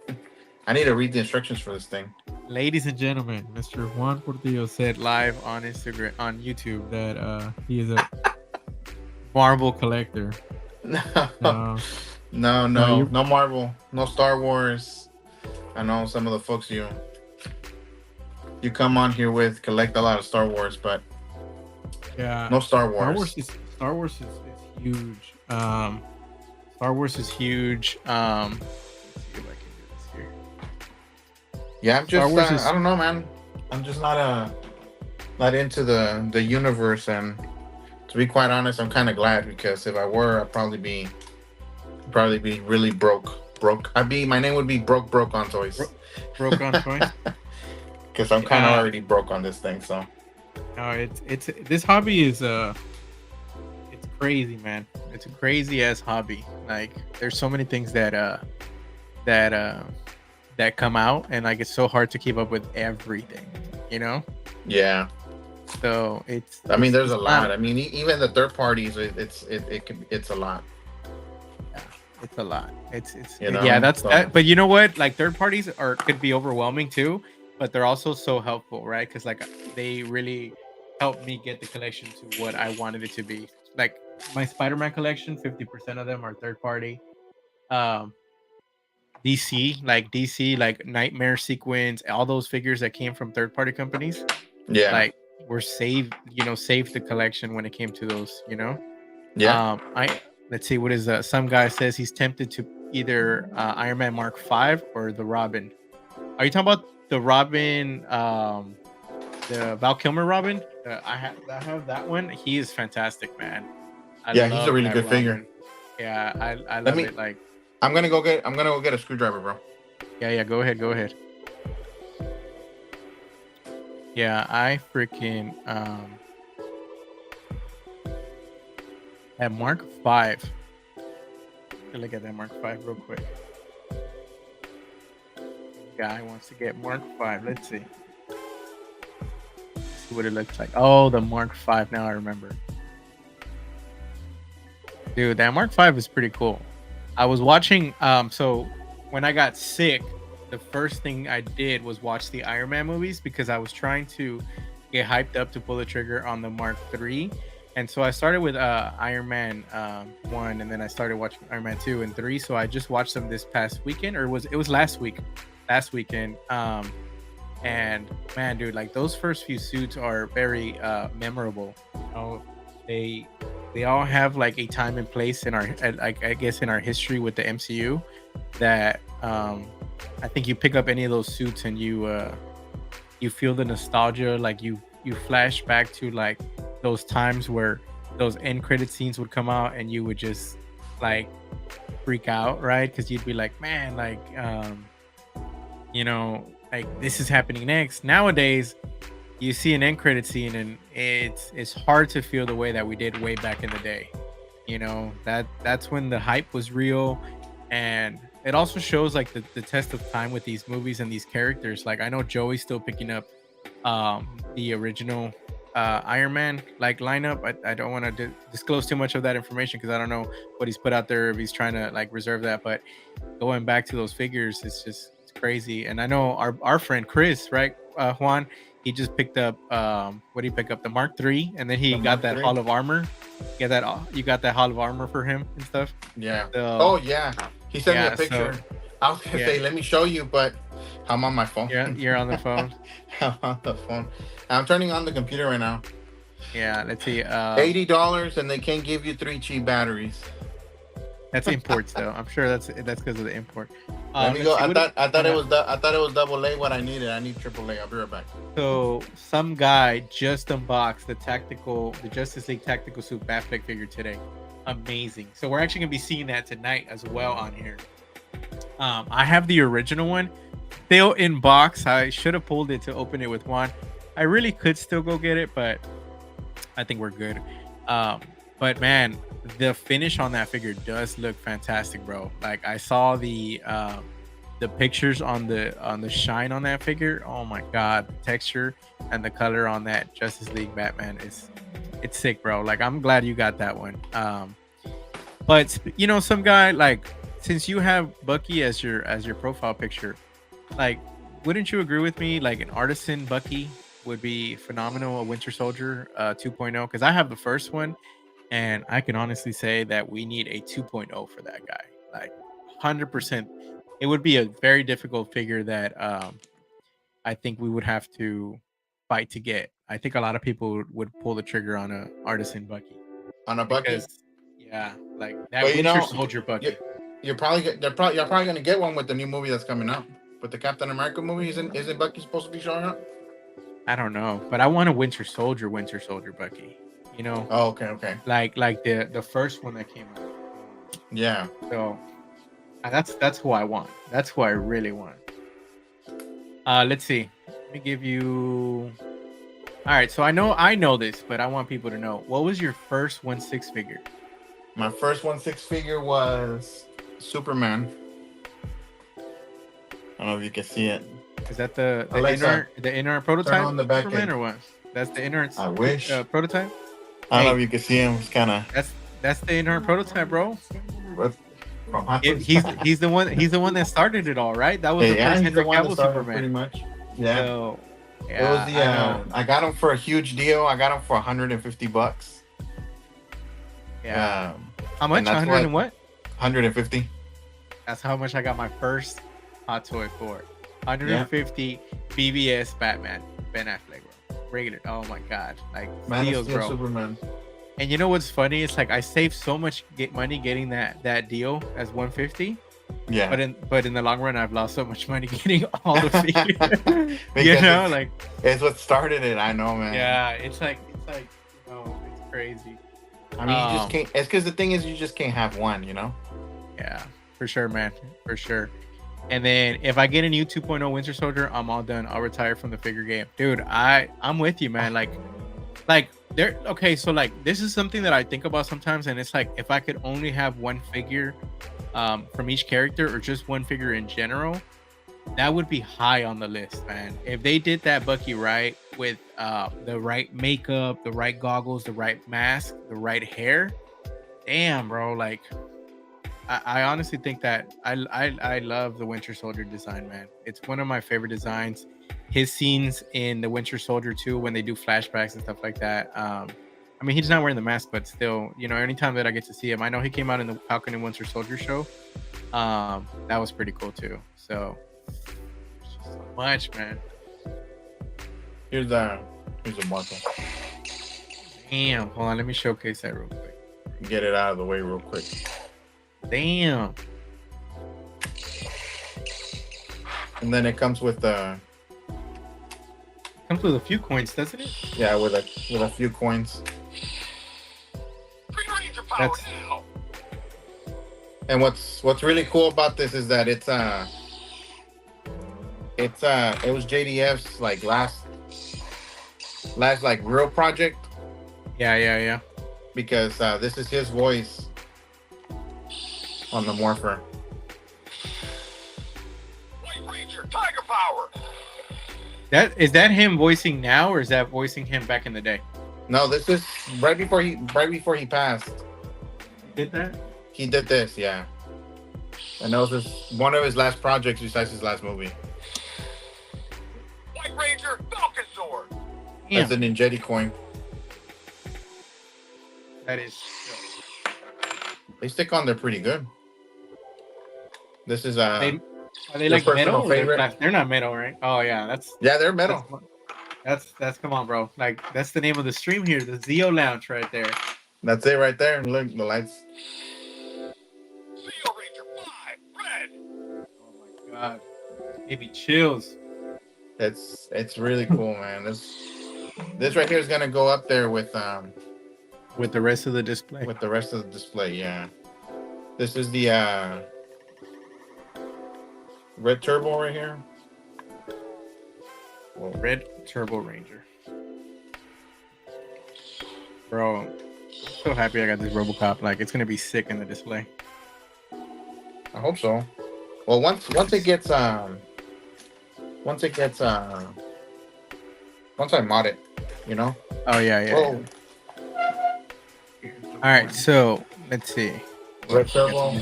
I need to read the instructions for this thing. Ladies and gentlemen, Mr. Juan Portillo said live on Instagram, on YouTube, that he is a Marvel collector. No, No, no Marvel, no Star Wars. I know some of the folks you come on here with collect a lot of Star Wars, but yeah, no Star Wars. Star Wars is huge. Star Wars is huge. Let's see if I can do this here. Yeah, I'm Star just Wars is- I don't know, man. I'm just not into the universe, and to be quite honest, I'm kind of glad, because if I were, I'd probably be really broke. My name would be broke on toys. Broke on Toys. Because I'm kind of Yeah. already broke on this thing. So No, it's this hobby is it's crazy, man. It's a crazy ass hobby. Like there's so many things that come out, and like it's so hard to keep up with everything, you know. yeah, So it's. I mean, there's it's a lot. not- I mean, even the third parties, it's a lot. It's a lot. It's You know, yeah. That's so- that. But you know what? Like third parties could be overwhelming too, but they're also so helpful, right? Because like they really helped me get the collection to what I wanted it to be. Like my Spider-Man collection, 50% of them are third party. Um, DC, like Nightmare Sequence, all those figures that came from third party companies, Yeah, like were saved. Saved the collection when it came to those. yeah. Let's see, what is some guy says he's tempted to either Iron Man Mark 5 or the Robin. Are you talking about the Robin, the Val Kilmer Robin? I have that one. He is fantastic, man. Yeah, he's love a really that good figure. Robin. Yeah, I love it. Like, I'm gonna go get a screwdriver, bro. yeah, go ahead. Yeah, I freaking at Mark 5. Look at that Mark 5 real quick. Guy wants to get Mark 5. Let's see. See what it looks like. Oh, the Mark 5. Now I remember. Dude, that Mark 5 is pretty cool. I was watching so when I got sick, the first thing I did was watch the Iron Man movies, because I was trying to get hyped up to pull the trigger on the Mark 3. And so I started with Iron Man 1, and then I started watching Iron Man 2 and 3. So I just watched them this past weekend, or it was last weekend. And man, dude, like those first few suits are very memorable. They all have like a time and place in our, like I guess, in our history with the MCU, that I think you pick up any of those suits and you feel the nostalgia, like you flash back to like those times where those end credit scenes would come out and you would just like freak out, right? Because you'd be like, man, like like this is happening next. Nowadays you see an end credit scene and it's hard to feel the way that we did way back in the day. That's when the hype was real, and it also shows like the test of time with these movies and these characters. Like I know Joey's still picking up the original Iron Man like lineup. I don't want to disclose too much of that information because I don't know what he's put out there, if he's trying to like reserve that. But going back to those figures, it's crazy. And I know our friend Chris, right, Juan, he just picked up what did he pick up, the Mark III, and then he The got Mark that III. Hall of Armor. Yeah, that you got that Hall of Armor for him and stuff. Yeah. So, Oh yeah. He sent me yeah, a picture. so I was gonna yeah, say, let me show you, but I'm on my phone. you're on the phone. I'm on the phone. I'm turning on the computer right now. Yeah, let's see. $80, and they can't give you 3 cheap batteries. That's imports though. I'm sure that's because of the import. Let me Let's go. see, I thought it was double A what I needed. I need triple A. I'll be right back. So some guy just unboxed the Justice League tactical suit Batfleck figure today. Amazing. So we're actually gonna be seeing that tonight as well on here. I have the original one still in box. I should have pulled it to open it with Juan. I really could still go get it, but I think we're good. But man, the finish on that figure does look fantastic, bro. Like I saw the pictures on the shine on that figure. Oh my god, the texture and the color on that Justice League Batman it's sick, bro. Like I'm glad you got that one. But you know, some guy, like, since you have Bucky as your profile picture, like, wouldn't you agree with me? Like an artisan Bucky would be phenomenal. A Winter Soldier 2.0, because I have the first one, and I can honestly say that we need a 2.0 for that guy. Like 100%. It would be a very difficult figure that I think we would have to fight to get. I think a lot of people would pull the trigger on a artisan Bucky. On a Bucky. Because yeah, like that But you Winter know, Soldier Bucky. you're probably gonna get one with the new movie that's coming up. But the Captain America movie isn't Bucky supposed to be showing up? I don't know, but I want a Winter Soldier Bucky. You know, Oh, okay. like the first one that came out. Yeah. So that's who I want. That's who I really want. Let's see. Let me give you. All right, so I know this, but I want people to know. What was your first 1/6 figure? My first 1/6 figure was Superman. I don't know if you can see it. Is that the Alexa, inner prototype on the back Superman end. or what? That's the inner I wish. prototype. I don't know Hey. if you can see him. It's kind of. That's the inner prototype, bro. He's He's the one that started it all, right? That was the first Henry Cavill Superman. pretty much. Yeah. So, It was the. I know. I got him for a huge deal. I got him for $150. Yeah. How much? and that's 100 and what? 150. That's how much I got my first Hot Toy for. 150 BBS Batman, Ben Affleck, bro. Regular. Oh my god, like Man of deals, Steel bro. Superman. And you know what's funny? It's like I saved so much money getting that deal as 150. Yeah. But in the long run, I've lost so much money getting all the figures. Because You know, like it's what started it. I know, man. yeah, it's like it's crazy. I mean, you just can't. It's because the thing is, you just can't have one. You know. Yeah, for sure, man, for sure. And then if I get a new 2.0 Winter Soldier, I'm all done. I'll retire from the figure game, dude. I'm with you, man. Like there. Okay, so like this is something that I think about sometimes, and it's like if I could only have one figure, from each character, or just one figure in general, that would be high on the list, man. If they did that Bucky right with the right makeup, the right goggles, the right mask, the right hair, damn, bro. Like I honestly think that I love the Winter Soldier design, man. It's one of my favorite designs. His scenes in the Winter Soldier 2 when they do flashbacks and stuff like that. I mean, he's not wearing the mask, but still, you know, anytime that I get to see him, I know he came out in the Falcon and Winter Soldier show. That was pretty cool too. So much, man. Here's a marker. Damn. Hold on, let me showcase that real quick. Get it out of the way real quick. Damn. And then it comes with Comes with a few coins, doesn't it? with a few coins. That's And what's really cool about this is that it was JDF's like last like real project, yeah. because this is his voice on the Morpher. That him voicing now, or is that voicing him back in the day? No, this is right before he passed. Did that? He did this, yeah. And that was one of his last projects besides his last movie. White Ranger, Falcon Sword. That's the Ninjetti coin. That is. They stick on there pretty good. This is Are they your like metal? personal Or favorite? they're not metal, right? Oh yeah, Yeah, they're metal. that's come on, bro. Like that's the name of the stream here, the Zio Lounge, right there. That's it right there. Look, the lights. Zeo Ranger 5, red. Oh my god, maybe chills. It's really cool, man. This right here is gonna go up there with the rest of the display. with the rest of the display. Yeah, this is the red turbo right here. Red Turbo Ranger. Bro, I'm so happy I got this Robocop. Like it's gonna be sick in the display. I hope so. Well, once it gets once I mod it, you know. Oh yeah. Whoa. All right, so let's see. Red turbo.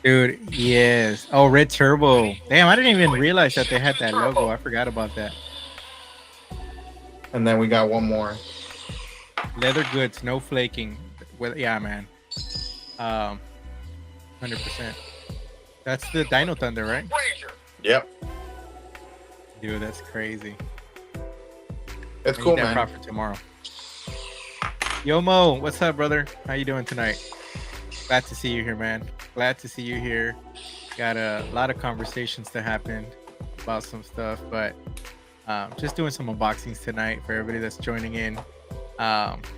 Dude, yes. Oh, Red Turbo. Damn, I didn't even realize that they had that logo. I forgot about that. And then we got one more. Leather goods, no flaking. Well, yeah, man. 100%. That's the Dino Thunder, right? Ranger. Yep. Dude, that's crazy. It's I cool, need that man. prop for tomorrow. Yo, Mo, what's up, brother? How you doing tonight? Glad to see you here, man. Glad to see you here. Got a lot of conversations to happen about some stuff, but just doing some unboxings tonight for everybody that's joining in.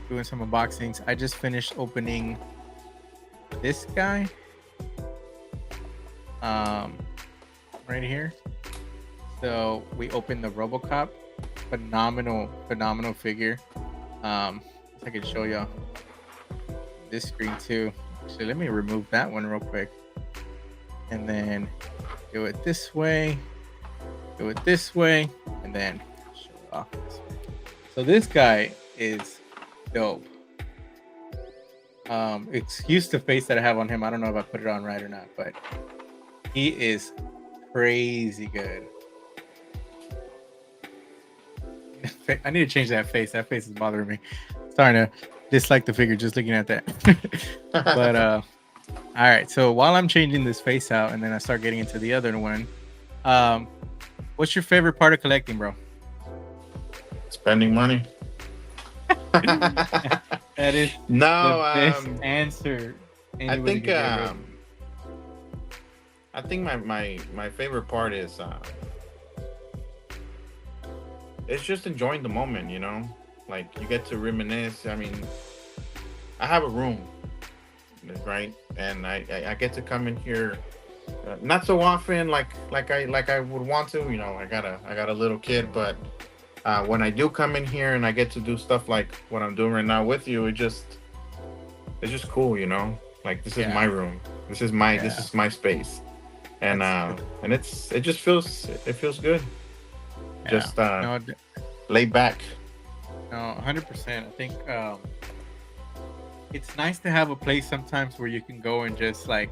Doing some unboxings. I just finished opening this guy. Right here. So we opened the Robocop. Phenomenal figure. I can show y'all this screen too. Actually, let me remove that one real quick, and then do it this way, and then show it off this way. So this guy is dope. Excuse the face that I have on him. I don't know if I put it on right or not, but he is crazy good. I need to change that face. That face is bothering me. Starting to dislike the figure just looking at that. But all right. So while I'm changing this face out, and then I start getting into the other one, what's your favorite part of collecting, bro? Spending money. That is No, the best answer. I think my favorite part is it's just enjoying the moment, you know. Like you get to reminisce. I mean, I have a room, right, and I get to come in here, not so often like I would want to. You know, I got a little kid, but when I do come in here and I get to do stuff like what I'm doing right now with you, it's just cool, you know. Like this is my room. This is my space, and it feels good. Just lay back. No, 100%. I think it's nice to have a place sometimes where you can go and just like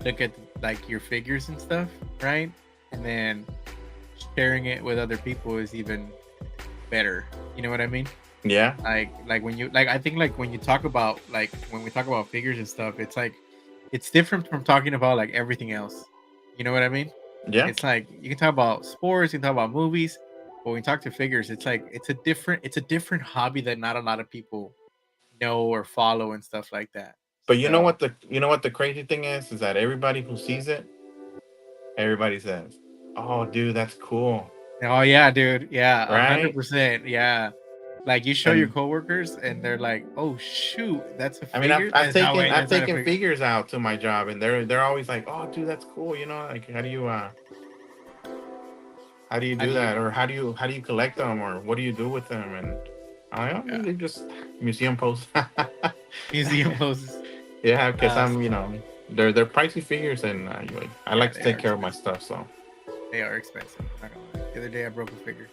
look at like your figures and stuff, right? And then sharing it with other people is even better. You know what I mean? Yeah. Like when you I think like when you talk about when we talk about figures and stuff, it's like it's different from talking about like everything else. You know what I mean? Yeah. It's like you can talk about sports, you can talk about movies, but when we talk to figures, it's like it's a different hobby that not a lot of people know or follow and stuff like that. But you know what the crazy thing is that everybody who sees it, everybody says, "Oh, dude, that's cool." Oh yeah, dude. Yeah, right? 100%. Yeah. Like you show your coworkers and they're like, "Oh shoot, that's a figure." I mean, I've taken figures out to my job, and they're always like, "Oh, dude, that's cool." You know, like how do you do that, or how do you collect them, or what do you do with them? And I they just museum posts. Museum poses. Yeah, because I'm they're pricey figures, and I like to take care of my stuff. So They are expensive. I'm not gonna lie. The other day I broke a figure.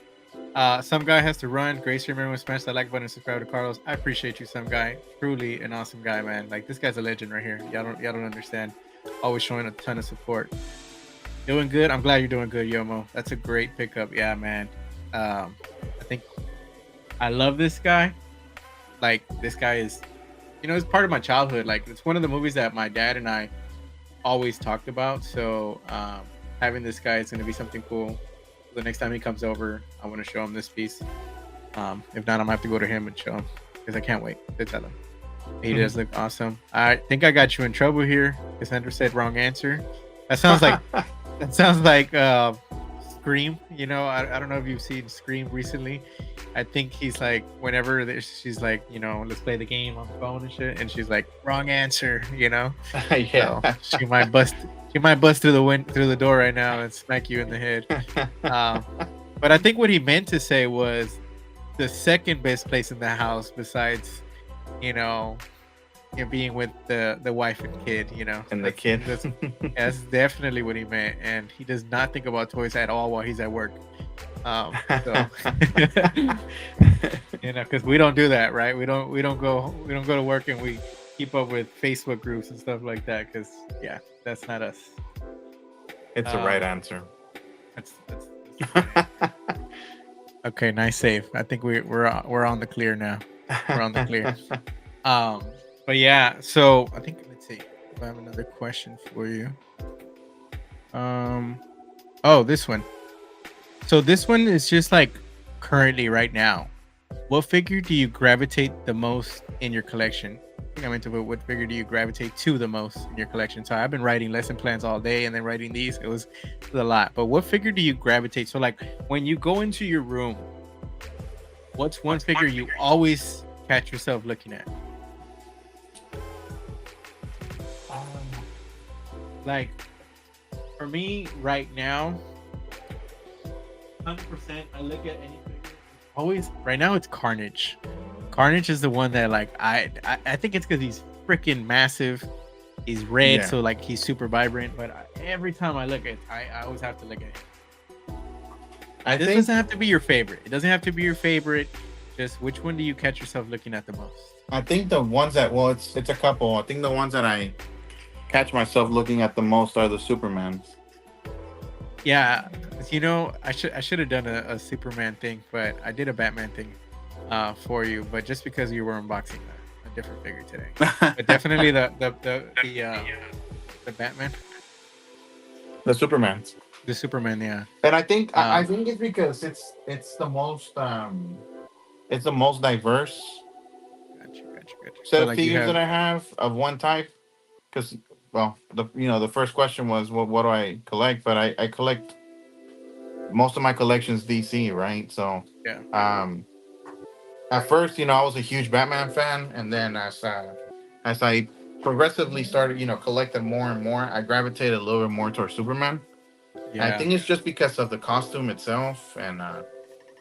Some guy has to run. Grace, remember when smash that like button and subscribe to Carlos. I appreciate you, some guy. Truly an awesome guy, man. Like this guy's a legend right here. Y'all don't understand. Always showing a ton of support. Doing good. I'm glad you're doing good, Yomo. That's a great pickup. Yeah, man. I think I love this guy. Like this guy is, it's part of my childhood. Like it's one of the movies that my dad and I always talked about. So having this guy is going to be something cool. The next time he comes over, I want to show him this piece. If not, I'm gonna have to go to him and show him because I can't wait to tell him. He does look awesome. I think I got you in trouble here. Cassandra said wrong answer. That sounds like Scream. I don't know if you've seen Scream recently. I think he's like whenever she's like, let's play the game on the phone and shit, and she's like wrong answer. Yeah. So she might bust through the door right now and smack you in the head. But I think what he meant to say was the second best place in the house besides, being with the wife and kid, And the kid. That's definitely what he meant. And he does not think about toys at all while he's at work. Because we don't do that, right? We don't go to work and we keep up with Facebook groups and stuff like that. Because that's not us. It's the right answer. That's okay. Nice save. I think we're on the clear now. We're on the clear. But yeah. So I think let's see if I have another question for you. Oh, this one. So this one is just like currently right now. What figure do you gravitate the most in your collection? I think I meant to put what figure do you gravitate to the most in your collection? So I've been writing lesson plans all day and then writing these. It was a lot. But what figure do you gravitate? So like when you go into your room, what's one figure you always catch yourself looking at? Like for me right now, 100%, I look at anything. Always right now, it's Carnage. Carnage is the one that like I think it's because he's freaking massive. He's red, so like he's super vibrant. But every time I look at, I always have to look at him. This doesn't have to be your favorite. It doesn't have to be your favorite. Just which one do you catch yourself looking at the most? I think the ones that it's a couple. I think the ones that I catch myself looking at the most are the Supermans. Yeah, I should have done a Superman thing, but I did a Batman thing for you. But just because you were unboxing a different figure today, but definitely the Batman, the Supermans, the Superman, yeah. And I think I think it's because it's the most diverse Gotcha. set of figures that I have of one type. Because the first question was what do I collect, but I collect most of my collections DC, right? So at first I was a huge Batman fan, and then as I progressively started collecting more and more, I gravitated a little bit more towards Superman. I think it's just because of the costume itself, and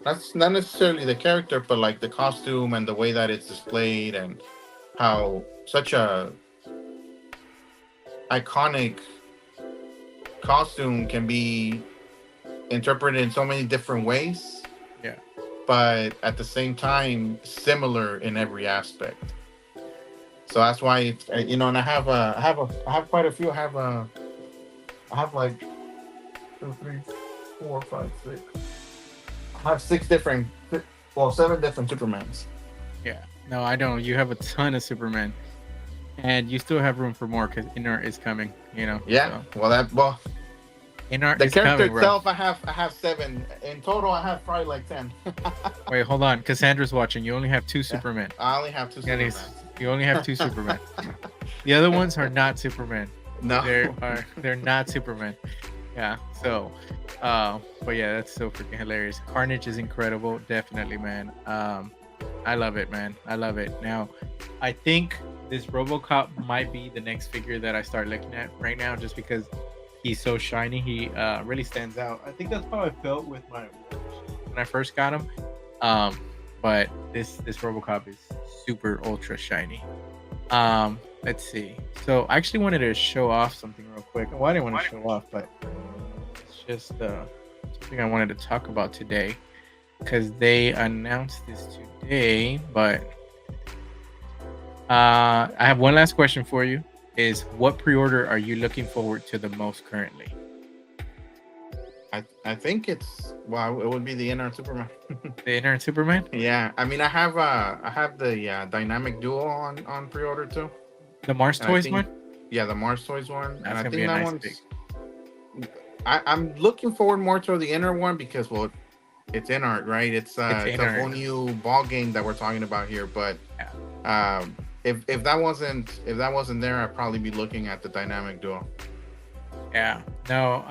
that's not necessarily the character, but like the costume and the way that it's displayed, and how such a iconic costume can be interpreted in so many different ways, but at the same time similar in every aspect. So that's why and I have quite a few. I have like 2, 3, 4, 5, 6. I have 7 different Supermans. No, I don't. You have a ton of Superman. And you still have room for more because Inart is coming, Yeah. So. Inart the character coming, itself, I have 7 in total. I have probably like 10. Wait, hold on. Cassandra's watching. You only have 2 Supermen. I only have 2 Supermen. You only have 2 Supermen. The other ones are not Supermen. No, they're not Supermen. Yeah. So, but yeah, that's so freaking hilarious. Carnage is incredible, definitely, man. I love it, man. I love it. Now, I think this Robocop might be the next figure that I start looking at right now, just because he's so shiny. He really stands out. I think that's how I felt with when I first got him. But this Robocop is super ultra shiny. Let's see. So I actually wanted to show off something real quick. Well, I didn't want to show off, but let's just something I wanted to talk about today because they announced this today. But I have one last question for you: is what pre-order are you looking forward to the most currently? I think it's it would be the inner Superman. The Inner Superman, Yeah, I mean I have the dynamic duo on pre-order too. the Mars And I Toys think one. yeah, the Mars Toys one, and That's I gonna be think a that nice one's. pick. I'm looking forward more to the inner one because it's in art, right? It's It's it's a whole Inner. new ball game that we're talking about here. But Yeah. if that wasn't there, I'd probably be looking at the dynamic duo. Yeah, no,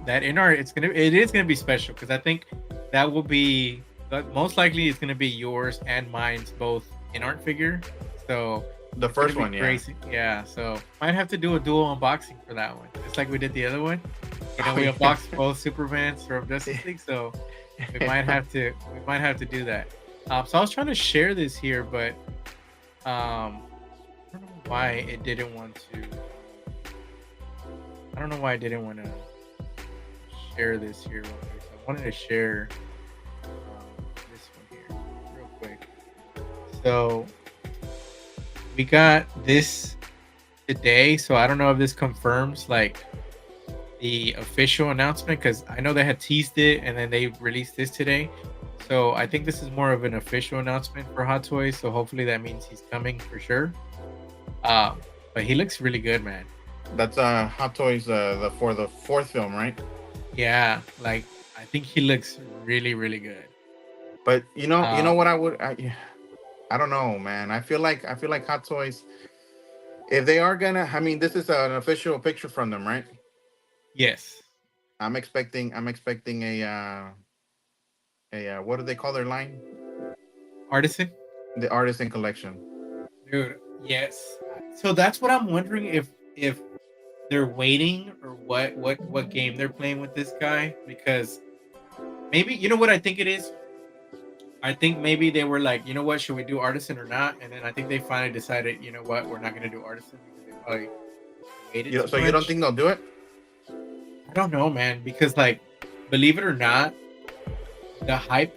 that in art, it is gonna be special because I think that will be, but most likely it's gonna be yours and mine's both in art figure. So The it's gonna first be one, yeah. crazy. Yeah, so might have to do a dual unboxing for that one, just like we did the other one. Oh, We yeah. unboxed both Supermans from Justice League, so we might have to do that. So I was trying to share this here, but I don't know why it didn't want to. I don't know why I didn't want to share this here. So I wanted to share this one here real quick. So we got this today. So I don't know if this confirms like the official announcement because I know they had teased it and then they released this today. So I think this is more of an official announcement for Hot Toys. So hopefully that means he's coming for sure. But he looks really good, man. That's Hot Toys for the fourth film, right? Yeah, like I think he looks really, really good. But you know Um, what I don't know, man. I feel like Hot Toys, if they are gonna, I mean, this is an official picture from them, right? yes, I'm expecting a what do they call their line? Artisan, The Artisan Collection. dude. Yes. So that's what I'm wondering if they're waiting or what game they're playing with this guy because maybe you know what I think it is. I think maybe they were like, you know what, should we do Artisan or not? And then I think they finally decided, you know what, we're not gonna do Artisan because they probably waited too So you don't much. think they'll do it? I don't know, man, because like, believe it or not, the hype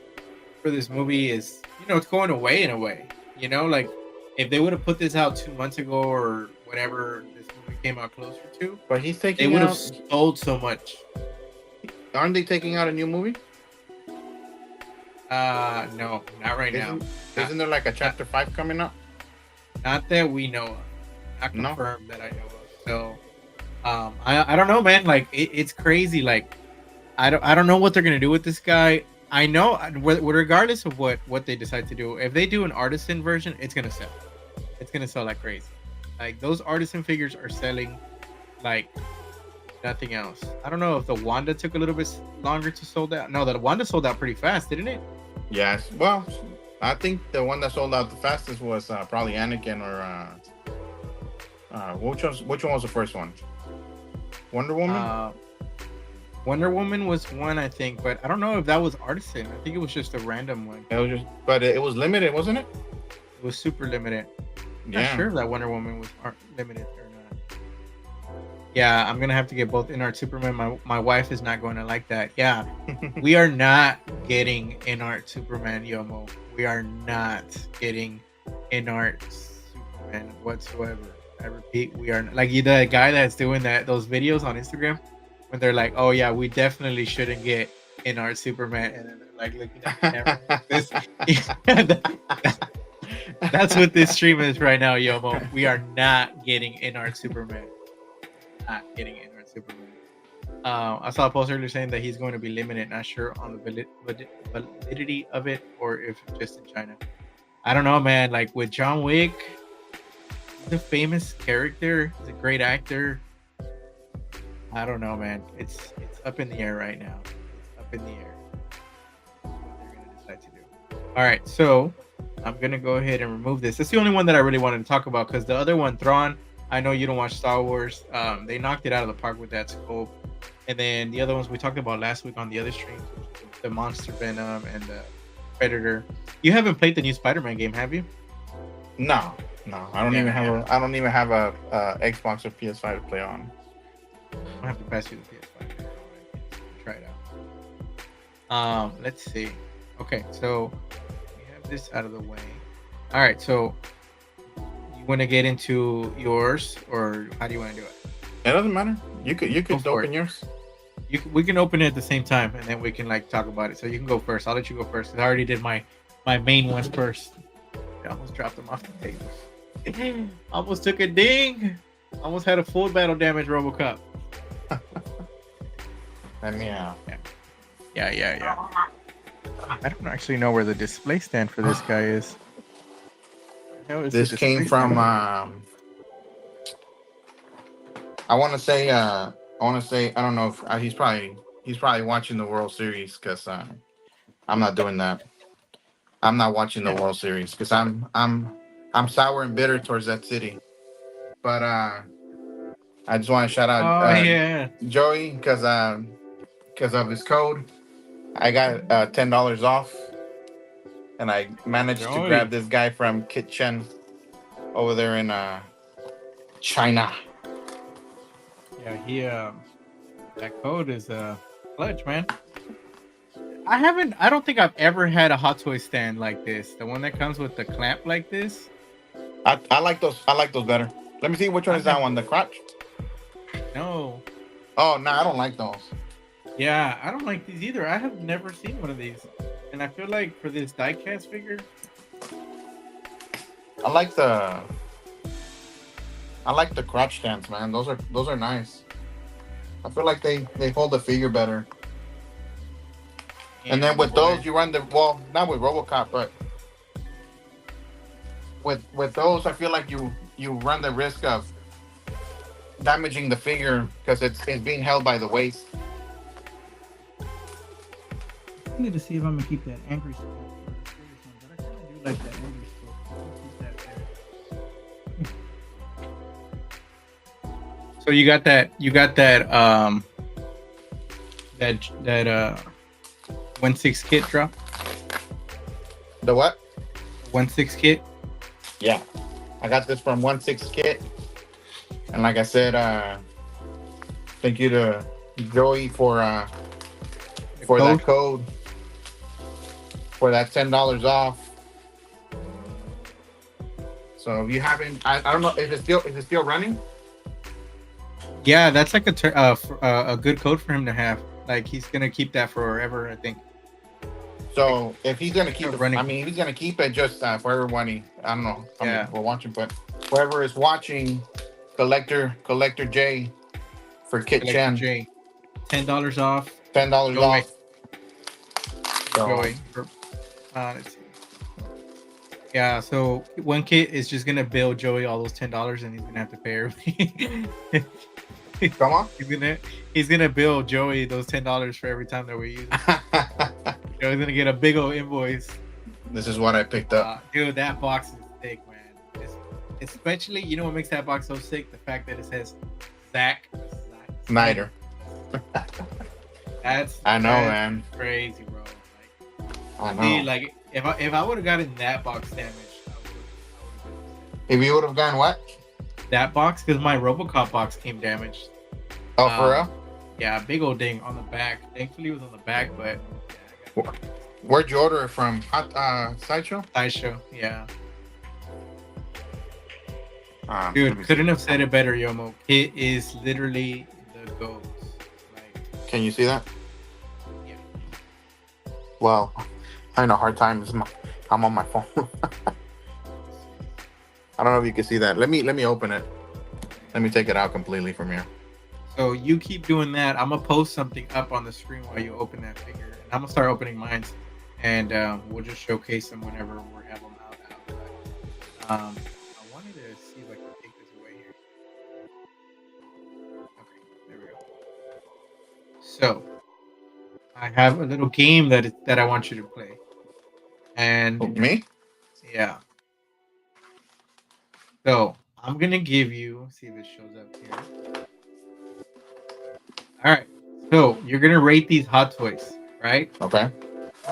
for this movie is, it's going away in a way. Like if they would have put this out 2 months ago or whenever this movie came out closer to, But he's they taking would have out. sold so much. Aren't they taking out a new movie? No, not right now. Isn't there like a chapter 5 coming up? Not that we know of. Not No? confirmed that I know of. So, I don't know, man. Like it's crazy. Like I don't know what they're gonna do with this guy. I know, regardless of what they decide to do, if they do an artisan version, it's gonna sell. It's gonna sell like crazy. Like those artisan figures are selling like nothing else. I don't know if the Wanda took a little bit longer to sold out. No, the Wanda sold out pretty fast, didn't it? Yes. Well, I think the one that sold out the fastest was probably Anakin or which one was the first one? Wonder Woman. Wonder Woman was one, I think, but I don't know if that was artisan. I think it was just a random one. It was but it was limited, wasn't it? It was super limited. Yeah. Not sure if that Wonder Woman was limited or not. Yeah, I'm gonna have to get both in-art Superman. My wife is not going to like that. Yeah, we are not getting in-art Superman, Yomo. We are not getting in-art Superman whatsoever. I repeat, we are like the guy that's doing those videos on Instagram when they're like, "Oh yeah, we definitely shouldn't get in-art Superman," and then they're like looking at the camera. That's what this stream is right now, Yomo. We are not getting in-art Superman. Not getting in-art Superman. I saw a post earlier saying that he's going to be limited. Not sure on the validity of it or if just in China. I don't know, man. Like with John Wick, he's a famous character. He's a great actor. I don't know, man. It's up in the air right now. It's up in the air. What they're gonna decide to do. All right, so I'm gonna go ahead and remove this. That's the only one that I really wanted to talk about because the other one, Thrawn. I know you don't watch Star Wars. They knocked it out of the park with that scope. And then the other ones we talked about last week on the other streams, the Monster Venom and the Predator. You haven't played the new Spider-Man game, have you? No. I don't even have a Xbox or PS5 to play on. I have to pass you the PS5. Let's see. Okay, so we have this out of the way. All right, so you want to get into yours, or how do you want to do it? It doesn't matter. You Go could for open it. yours. We can open it at the same time, and then we can like talk about it. So you can go first. I'll let you go first because I already did my main one first. I almost dropped them off the table. Almost took a ding. Almost had a full battle damage Robocop. Let me Yeah. I don't actually know where the display stand for this guy is. This came from I want to say I don't know if he's probably watching the World Series because I'm not doing that. I'm not watching the World Series because I'm sour and bitter towards that city. But I just want to shout out Oh yeah. Joey because of his code. I got $10 off, and I managed to grab this guy from Kitchen over there in China. Yeah, he that code is clutch, man. I don't think I've ever had a Hot Toy stand like this. The one that comes with the clamp like this. I like those. I like those better. Let me see which one is that one. The crotch? No. Oh no, I don't like those. Yeah, I don't like these either. I have never seen one of these, and I feel like for this diecast figure, I like the crotch stands, man. Those are nice. I feel like they hold the figure better. And then with those, you run not with Robocop, but with those, I feel like you run the risk of damaging the figure because it's being held by the waist. I need to see if I'm gonna keep that angry scope for the serious one, but I kind of do like that angry scope. I'll keep that there. So you got that 1/6 kit drop? The what? 1/6 kit? Yeah. I got this from 1/6 kit. And like I said, thank you to Joey for that code. For that $10 off. So if you haven't, I don't know, is it still running? Yeah, that's like a good code for him to have. Like he's gonna keep that forever, I think. So if he's gonna keep it running, I mean, he's gonna keep it just for everyone. I don't know how many we're watching, but whoever is watching, Collector J for Kit Chen, $10 off. $10 off. Joey. Let's see. Yeah, so one kit is just gonna bill Joey all those $10, and he's gonna have to pay everything. Come on. He's gonna bill Joey those $10 for every time that we use it. Joey's gonna get a big old invoice. This is what I picked up. Dude, that box is thick, man. Especially, you know what makes that box so sick? The fact that it says Zack Snyder. I know, man. Crazy, bro. I know. See, like if I would have gotten that box damaged, if you would have gotten what? That box, because my Robocop box came damaged. Oh, for real? Yeah, big old ding on the back. Thankfully, it was on the back, but. Yeah, where'd you order it from? Sideshow? Sideshow, yeah. Dude, couldn't have said it better, Yomo. It is literally the GOAT. Like, can you see that? Yeah. Well, I had a hard time. I'm on my phone. I don't know if you can see that. Let me open it. Let me take it out completely from here. So you keep doing that. I'm gonna post something up on the screen while you open that figure, and I'm gonna start opening mine, and we'll just showcase them whenever we have them out. I wanted to see if I can take this away here. Okay, there we go. So I have a little game that I want you to play, and me? Yeah. So I'm gonna give you. See if it shows up here. All right. So you're gonna rate these Hot Toys, right? Okay.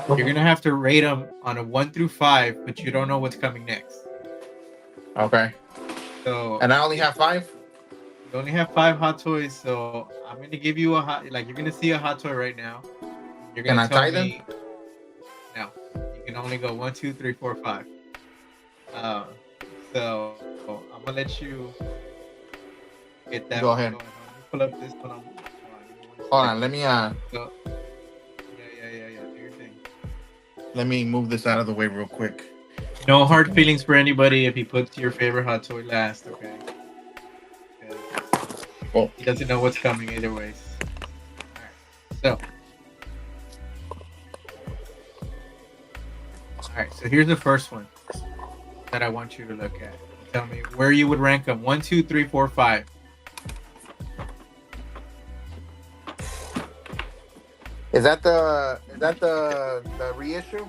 You're gonna have to rate them on a 1 through 5, but you don't know what's coming next. Okay. So. And I only have 5. You only have 5 Hot Toys, so I'm gonna give you you're gonna see a Hot Toy right now. You're Can gonna I tell tie them? me. No, you can only go 1, 2, 3, 4, 5. So I'm gonna let you get that Go one ahead. going. Let me pull up this one. Hold on. Let me So, yeah. Do your thing. move this out of the way real quick. No hard feelings for anybody if he puts your favorite hot toy last, okay? Well, He doesn't know what's coming either ways. Alright, so here's the first one that I want you to look at. Tell me where you would rank them. 1, 2, 3, 4, 5. is that the reissue?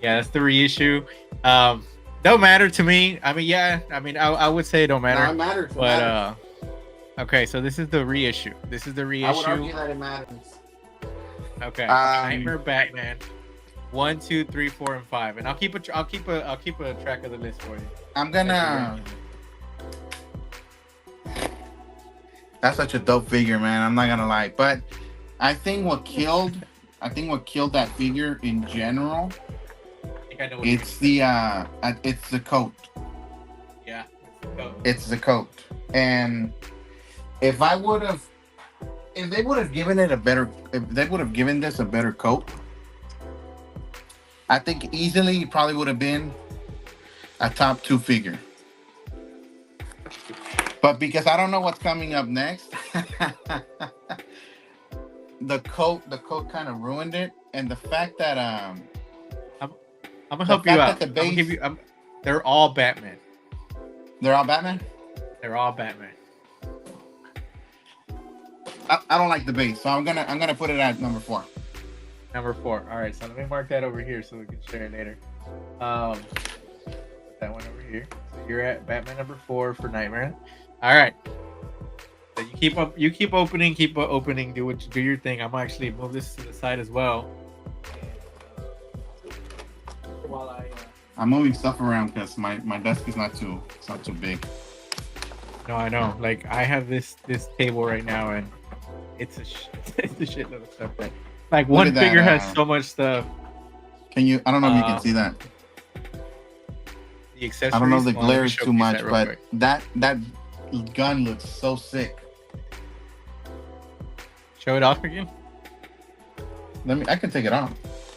Yeah, that's the reissue. Don't matter to me. I mean, yeah. I mean, I would say it don't matter. No, it matters. It But matters. okay, so this is the reissue. This is the I would reissue. argue that it matters. Okay, Nightmare Batman. 1, 2, 3, 4, and 5, and I'll keep a track of the list for you. I'm gonna. That's such a dope figure, man. I'm not gonna lie, but I think what killed that figure in general, I think I know what it's the coat. Yeah, It's the coat. And if they would have given this a better coat, I think easily it probably would have been a top 2 figure. But because I don't know what's coming up next, the coat kind of ruined it. And the fact that I'm gonna help you out. The base, they're all Batman. They're all Batman? They're all Batman. I don't like the base, so I'm gonna put it at number 4. Number 4. All right, so let me mark that over here so we can share it later. Put that one over here. So you're at Batman number 4 for Nightmare. All right. So you keep opening, do your thing. I'm actually move this to the side as well. While I'm moving stuff around because my desk is not too big. No, I know. Like I have this table right now, and it's a shitload of stuff. Like one figure has so much stuff. Can you? I don't know if you can see that. The accessories. I don't know if the glare is too much, but quick. that gun looks so sick. Show it off again. I can take it off.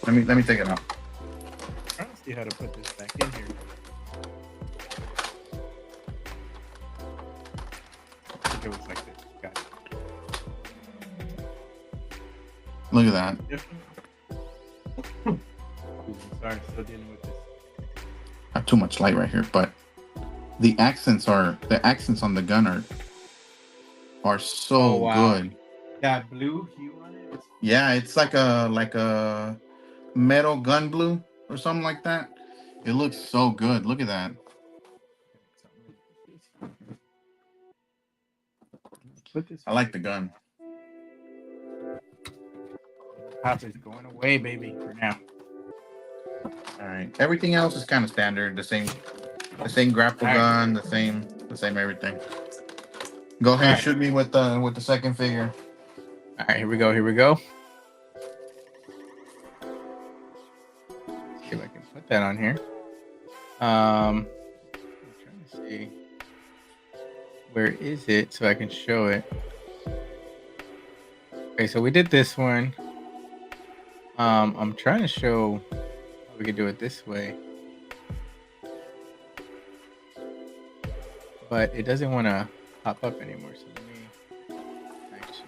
Let me take it off. I'm trying to see how to put this back in here. I think it was like this. Got it. Look at that. Sorry, still dealing with this. I have too much light right here, but the accents on the gun are so good. That blue hue on it. Yeah, it's like a metal gun blue or something like that. It looks so good. Look at that. I like the gun. Pop is going away, baby, for now. All right. Everything else is kind of standard. The same grapple gun. The same everything. Go ahead, shoot me with the second figure. All right, here we go. See if I can put that on here. I'm trying to see where is it so I can show it. Okay, so we did this one. I'm trying to show how we could do it this way, but it doesn't want to pop up anymore. So let me actually.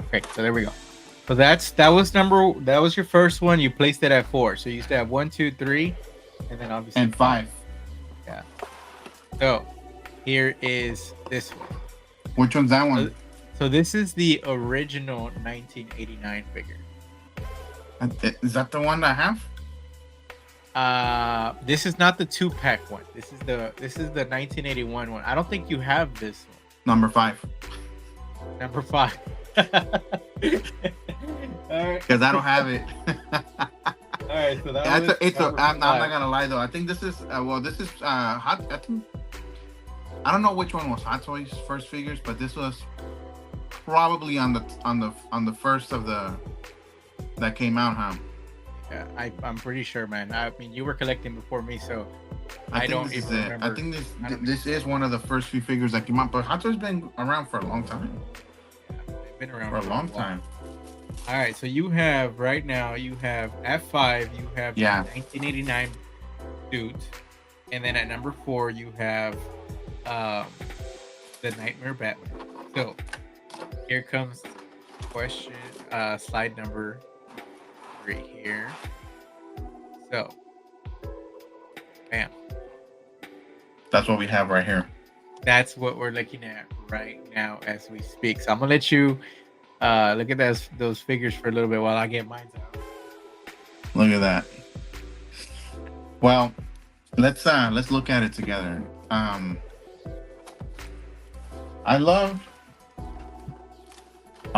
Okay, so there we go. So that was your first one. You placed it at 4. So you used to have 1, 2, 3, and then obviously and 5. Yeah. So here is this one. Which one's that one? So this is the original 1989 figure. Is that the one I have? This is not the 2-pack one. This is the 1981 one. I don't think you have this one. Number 5. Number 5. All right. Because I don't have it. All right. So I'm not gonna lie though. I think this is Hot. I don't know which one was Hot Toys first figures, but this was probably on the first of the that came out, huh? Yeah, I'm pretty sure, man. I mean, you were collecting before me, so I think don't this is even it. remember. I think this is one of the first few figures that came out. But Hot Toys been around for a long time. Yeah, they've been around For a long time. All right, so you have right now you have F5, you have the 1989 suit, and then at number 4 you have the Nightmare Batman. So here comes question, slide number 3 here. So, bam. That's what we have right here. That's what we're looking at right now as we speak. So I'm gonna let you look at those figures for a little bit while I get mine out. Look at that. Well, let's look at it together. I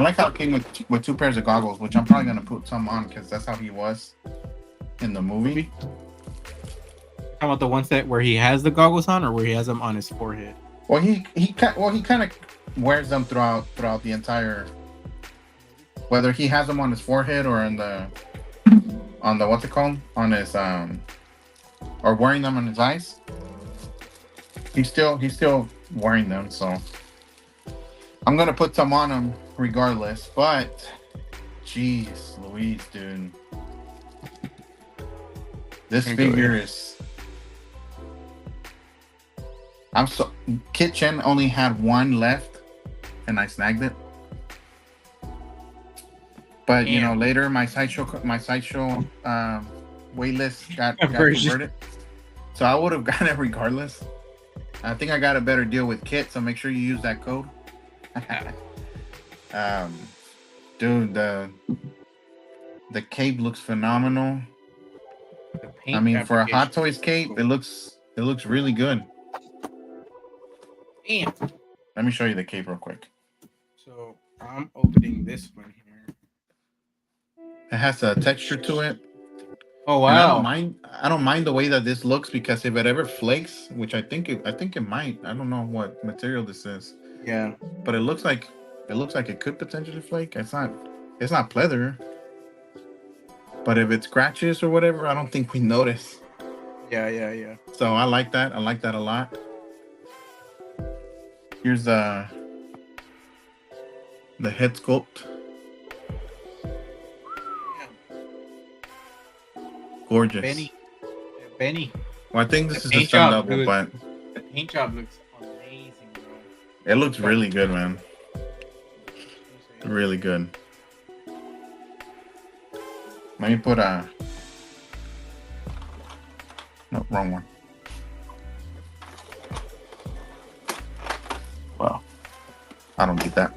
like how it came with 2 pairs of goggles, which I'm probably gonna put some on because that's how he was in the movie. How about the ones where he has the goggles on, or where he has them on his forehead? Well, he kind of wears them throughout the entire. Whether he has them on his forehead or on the what's it called, on his or wearing them on his eyes. He's still wearing them, so I'm gonna put some on him regardless. But, jeez, Louise, dude, this figure is. Kitchen only had 1 left, and I snagged it. But you know, later my sideshow waitlist got converted, so I would have gotten it regardless. I think I got a better deal with Kit, so make sure you use that code. Dude, the cape looks phenomenal. I mean, for a Hot Toys cape, it looks really good. Damn. Let me show you the cape real quick. So I'm opening this one here. It has a texture to it. Oh wow! And I don't mind the way that this looks, because if it ever flakes, which I think it might. I don't know what material this is. Yeah, but it looks like it could potentially flake. It's not pleather. But if it scratches or whatever, I don't think we notice. Yeah. So I like that. I like that a lot. Here's the head sculpt. Gorgeous. Benny. Well, I think this is the stun double, but the paint job looks amazing, bro. It looks really good, man. Really good. Let me put no, wrong one. Well, I don't get that.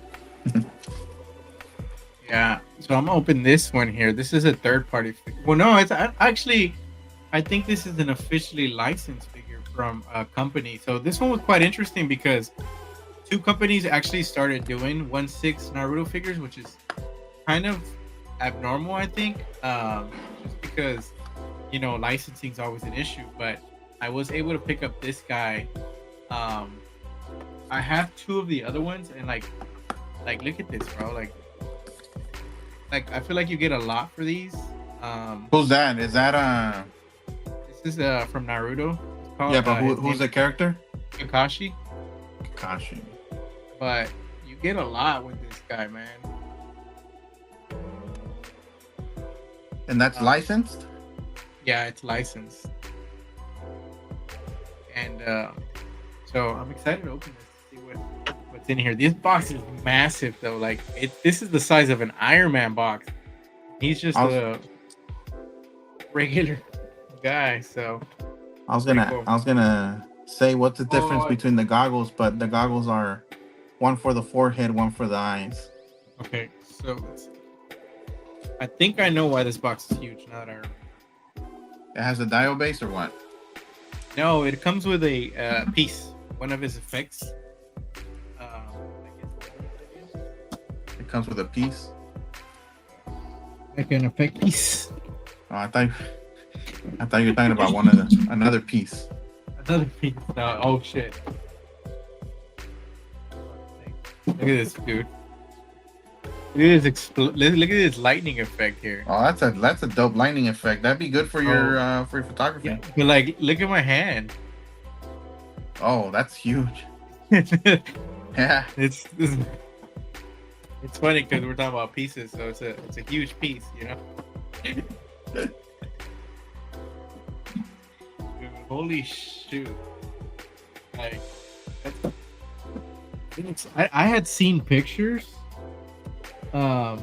Yeah, so I'm gonna open this one here. This is a third-party figure. Well, no, it's actually, I think this is an officially licensed figure from a company. So this one was quite interesting because 2 companies actually started doing 1/6 Naruto figures, which is kind of abnormal, I think, just because, you know, licensing is always an issue. But I was able to pick up this guy. I have 2 of the other ones, and like look at this, bro. Like I feel like you get a lot for these. Who's that? Is that This is from Naruto. Yeah, but who's the character? Kakashi. Kakashi. But you get a lot with this guy, man. And that's licensed? Yeah, it's licensed. And so I'm excited to open this to see what's in here. This box is massive, though. Like this is the size of an Iron Man box. He's just a regular guy. So I was gonna say what's the difference between the goggles, but the goggles are one for the forehead, one for the eyes. Okay, so I think I know why this box is huge. Now that I remember. It has a dial base or what? No, it comes with a piece. One of his effects. It comes with a piece. Like an effect piece. Oh, I thought you were talking about another piece. Another piece. No, oh shit. Look at this, dude. Look at this lightning effect here. Oh, that's a dope lightning effect. That'd be good for your photography. Yeah, but like, look at my hand. Oh, that's huge. it's Yeah. it's funny because we're talking about pieces, so it's a huge piece, you know. Dude, holy shoot! Like, I had seen pictures, but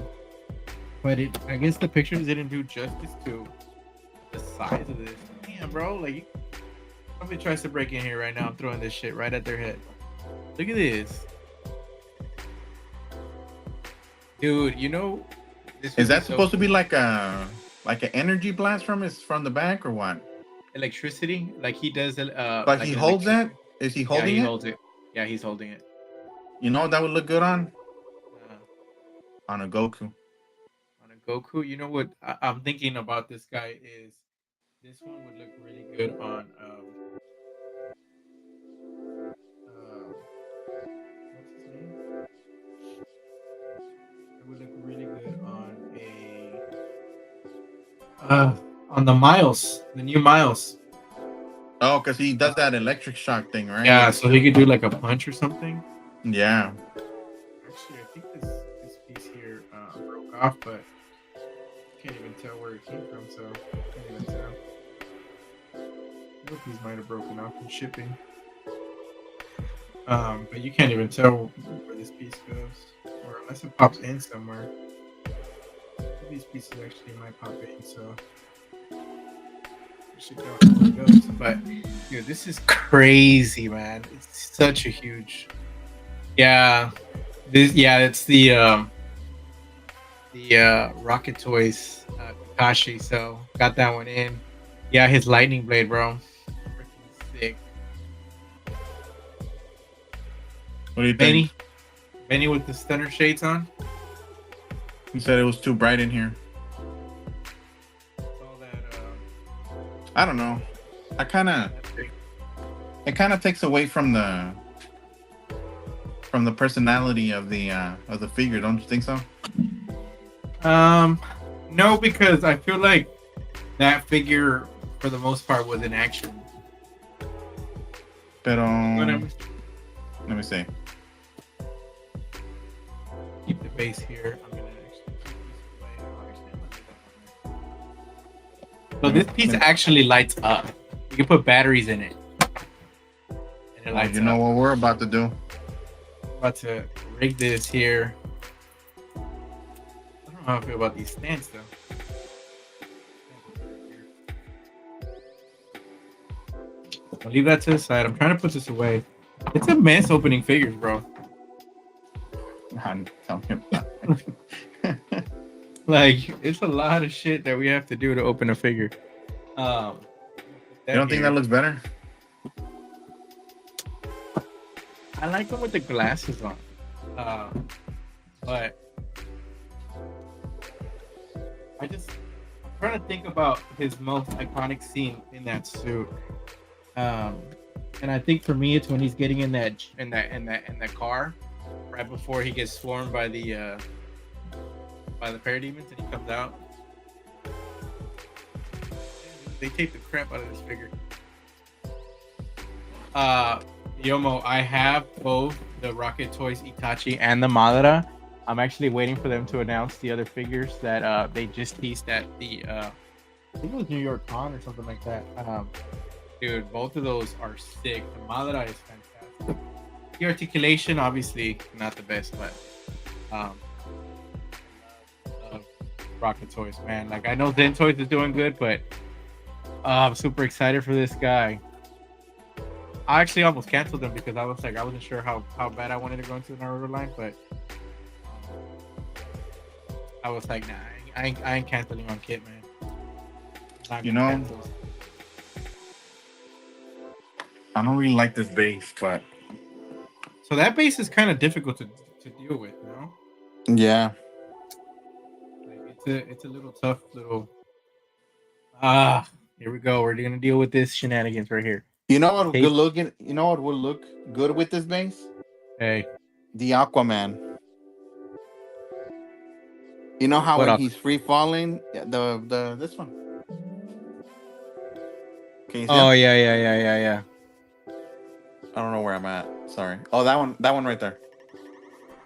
I guess the pictures didn't do justice to the size of this. Damn, bro! Like, somebody tries to break in here right now. I'm throwing this shit right at their head. Look at this, dude. You know, is that supposed to be like an energy blast from the back or what? Electricity? Like he does. Like he holds that? Is he holding he it? holds it. Yeah, he's holding it. You know what that would look good on? Uh, On a Goku. on a Goku. You know what I'm thinking about this guy is this one would look really good on what's his name? It would look really good on the Miles, the new Miles. Oh, because he does that electric shock thing, right? Yeah, so he could do like a punch or something. Yeah. Actually, I think this piece here broke off, but can't even tell where it came from, so can't even tell. Both these might have broken off in shipping. But you can't even tell where this piece goes, or unless it pops in somewhere. These pieces actually might pop in, so I should know where it goes. But dude, this is crazy, man. It's such a huge. Yeah, it's the Rocket Toys Kakashi. So got that one in. Yeah, his lightning blade, bro. Freaking sick. What do you think? Benny with the stunner shades on. He said it was too bright in here. All that. I don't know. It kind of takes away from the personality of the figure, don't you think so? No, because I feel like that figure, for the most part, was in action. Pero, let me see. Keep the base here. I'm gonna actually keep this away. So this piece actually lights up. You can put batteries in it. And it lights you know up. what we're about to do? About to rig this here. I don't know how I feel about these stands though. I'll leave that to the side. I'm trying to put this away. It's a mess opening figures, bro. Tell me about it. Like, it's a lot of shit that we have to do to open a figure. You don't think that looks better? I like them with the glasses on. But I'm trying to think about his most iconic scene in that suit. And I think for me, it's when he's getting in that car right before he gets swarmed by the parademons and he comes out. They take the crap out of this figure. Yomo, I have both the Rocket Toys Itachi and the Madara. I'm actually waiting for them to announce the other figures that they just teased at the I think it was New York Con or something like that. Dude, both of those are sick. The Madara is fantastic. The articulation, obviously, not the best, but Rocket Toys, man. Like, I know Zen Toys is doing good, but I'm super excited for this guy. I actually almost canceled them because I wasn't sure how bad I wanted to go into the Naruto line, but I was like, nah, I ain't canceling on Kit, man. You know, I don't really like this base, but so that base is kind of difficult to deal with, you know? Yeah. Like it's a little tough little. Here we go. We're gonna deal with this shenanigans right here. You know what good looking? You know what would look good with this base? Hey, the Aquaman. You know how What when else? he's free falling, yeah, the this one. Can you see Oh him? yeah. I don't know where I'm at. Sorry. Oh, that one right there.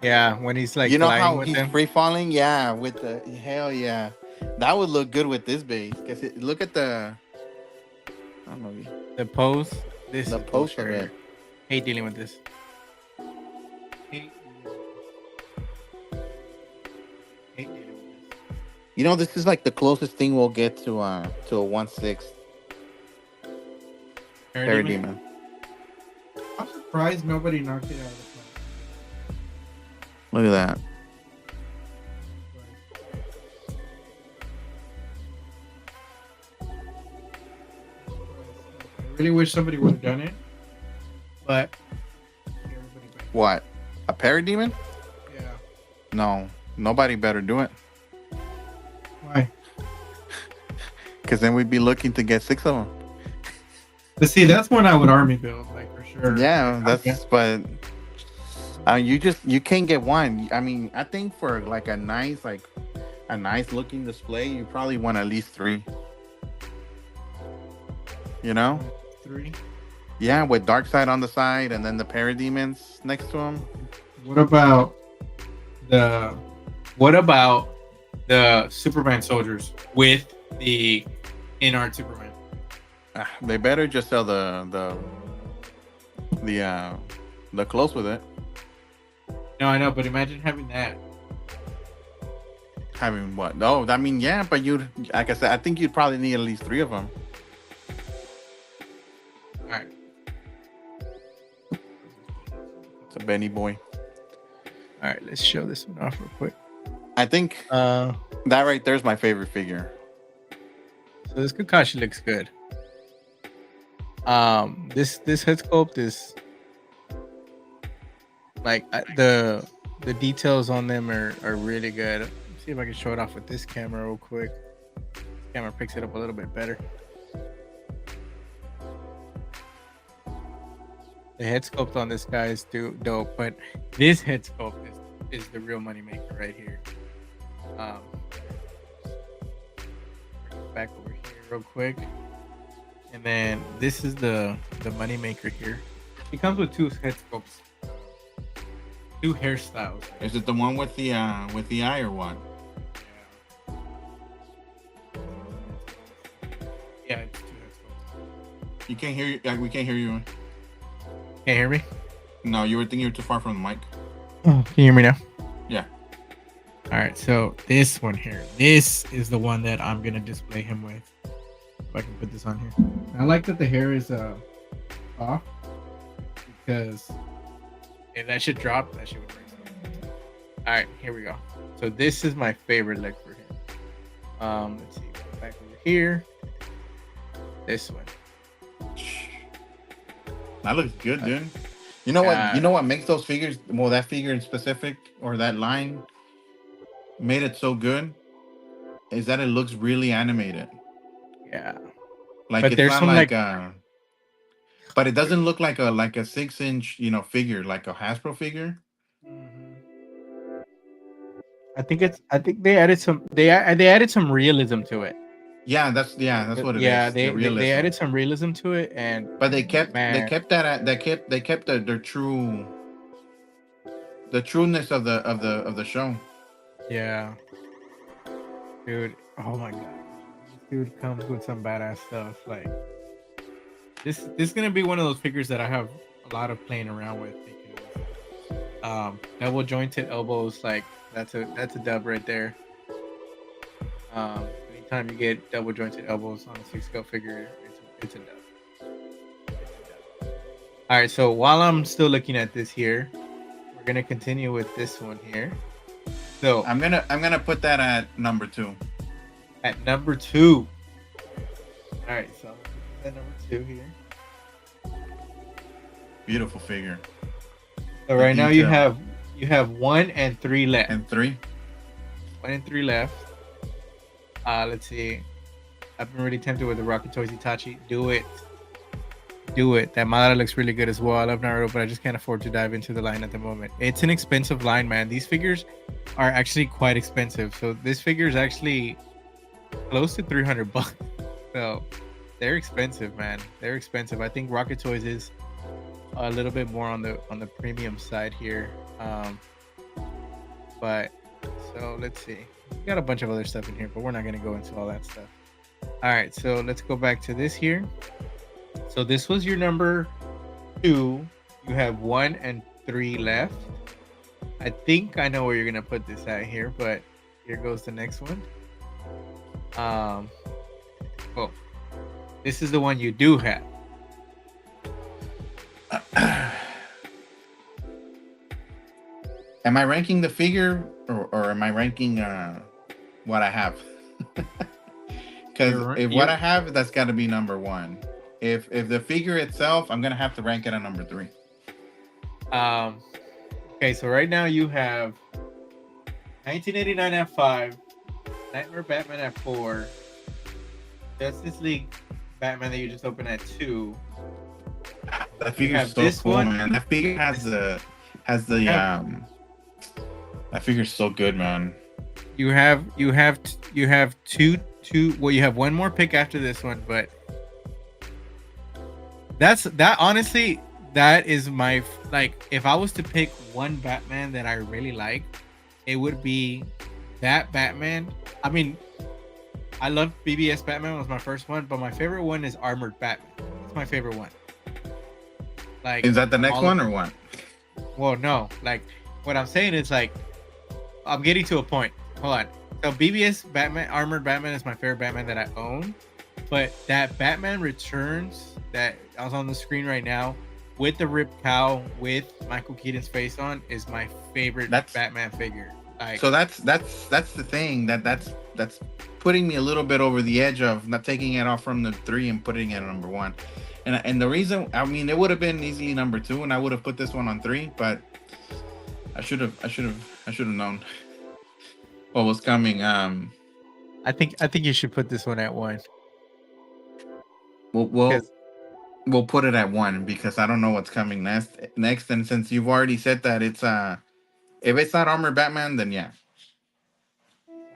Yeah, when he's like You know gliding how with he's him. free falling? Yeah, with the hell yeah. That would look good with this base. Cause look at I don't know The pose. This the is post bullshit of right it. here. Hate dealing with this. Hate dealing with this. You know, this is like the closest thing we'll get to a 1/6 Parademon? Parademon. I'm surprised nobody knocked it out of the Look at that. I really wish somebody would have done it, but everybody back. What? A Parademon? Yeah. No, nobody better do it. Why? Cause then we'd be looking to get 6 of them. But see, that's one I would army build, like for sure. Yeah, that's Okay. but you can't get one. I mean, I think for like a nice looking display, you probably want at least 3. You know? 3. Yeah, with Darkseid on the side and then the Parademons next to him. What about the Superman soldiers with the in-art Superman? They better just sell the close with it. No, I know, but imagine having that. Having what? No, I mean, yeah, but you'd, like I said, I think you'd probably need at least 3 of them. All right. It's a Benny boy. All right, let's show this one off real quick. I think that right there's my favorite figure. So this Kakashi looks good. This head sculpt is like the details on them are really good. Let's see if I can show it off with this camera real quick. This camera picks it up a little bit better. The head sculpt on this guy is dope, but this head sculpt is the real moneymaker right here. Back over here real quick, and then this is the moneymaker here. It comes with 2 head sculpts, 2 hairstyles. Is it the one with the eye or what? Yeah, it's 2 head sculpts. You can't hear you. We can't hear you. Can't hear me? No, you were thinking you're too far from the mic. Oh, can you hear me now? Yeah. All right, so this one here, this is the one that I'm gonna display him with. If I can put this on here. I like that the hair is off, because if that should drop, that shit would break something. All right, here we go. So this is my favorite look for him. Let's see, go back over here. This one. That looks good, dude. You know what? You know what makes those figures? Well, that figure in specific or that line made it so good is that it looks really animated. Yeah. Like But it's there's not some, like like- but it doesn't look like a 6-inch, figure, like a Hasbro figure. I think they added some realism to it. Yeah, that's what it is. Yeah, the realism. they added some realism to it, and But they kept Man. their true, the trueness of the show. yeah, dude. Oh my god, this dude comes with some badass stuff. Like this is gonna be one of those figures that I have a lot of playing around with, because double jointed elbows, like that's a dub right there. Anytime you get double jointed elbows on a 6-scale figure, it's a dub. All right, so while I'm still looking at this here, we're gonna continue with this one here. So I'm gonna put that at number 2. at number 2. All right, so at number 2 here. Beautiful figure. So right now you have 1 and 3 left. And 3. 1 and 3 left. Let's see. I've been really tempted with the Rocket Toys Itachi. Do do it. That Madara looks really good as well. I love Naruto, but I just can't afford to dive into the line at the moment. It's an expensive line, man. These figures are actually quite expensive. So this figure is actually close to $300. So they're expensive, man. They're expensive. I think Rocket Toys is a little bit more on the premium side here. But so let's see. We got a bunch of other stuff in here, but we're not gonna go into all that stuff. All right, so let's go back to this here. So this was your number 2. You have 1 and 3 left. I think I know where you're gonna put this at here, but here goes the next one. Oh, this is the one you do have. Am I ranking the figure or am I ranking what I have? Because if what I have, that's got to be number 1. If the figure itself, I'm gonna have to rank it at number 3. Okay, so right now you have 1989 at 5, Nightmare Batman at 4, Justice League Batman that you just opened at 2. That figure's so cool, man. That figure has the that figure's so good, man. You have two. Well, you have one more pick after this one, but honestly, that is my, like, if I was to pick one Batman that I really like, it would be that Batman. I mean, I love BBS Batman, was my first one, but my favorite one is Armored Batman. It's my favorite one. Like, is that the next one or what? Well, no. Like, what I'm saying is, like, I'm getting to a point. Hold on. So BBS Batman, Armored Batman is my favorite Batman that I own, but that Batman Returns that I was on the screen right now with the ripped cowl with Michael Keaton's face on is my favorite Batman figure. Like, so that's the thing that's putting me a little bit over the edge of not taking it off from the 3 and putting it at number 1. And the reason, I mean, it would have been easily number 2, and I would have put this one on 3, but I should have known what was coming. I think you should put this one at 1. We'll put it at 1 because I don't know what's coming next. And since you've already said that it's if it's not Armored Batman, then yeah.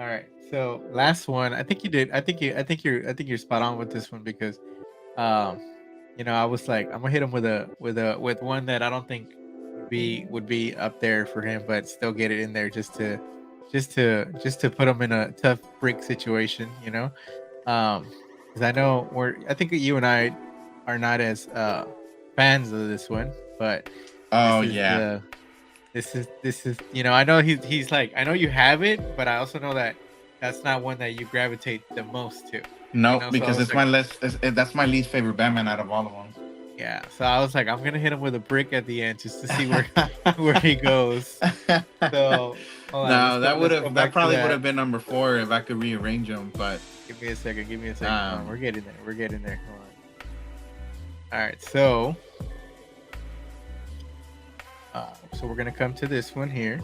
All right. So last one, I think you did. I think you're spot on with this one because, I was like, I'm gonna hit him with one that I don't think would be up there for him, but still get it in there just to put him in a tough break situation, because I know I think you and I are not as fans of this one, but this is I know he's like, I know you have it, but I also know that that's not one that you gravitate the most to. No, because so that's my least favorite Batman out of all of them. Yeah, so I was like, I'm gonna hit him with a brick at the end just to see where he goes. So no, that probably would have been number 4 if I could rearrange them. But give me a second. We're getting there. Hold on. All right, so we're gonna come to this one here.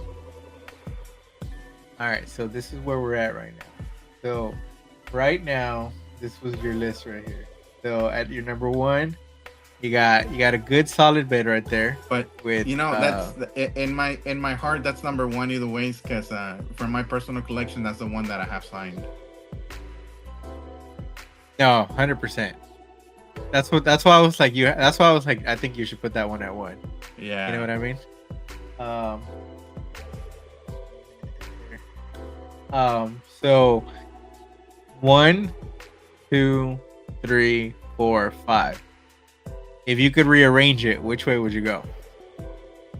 All right, so this is where we're at right now. So right now, this was your list right here. So at your number 1, you got a good solid bid right there. But with that's in my heart, that's number 1 either ways, because from my personal collection, that's the one that I have signed. No, 100%. That's why I was like I think you should put that one at 1. Yeah. You know what I mean? So 1, 2, 3, 4, 5. If you could rearrange it, which way would you go?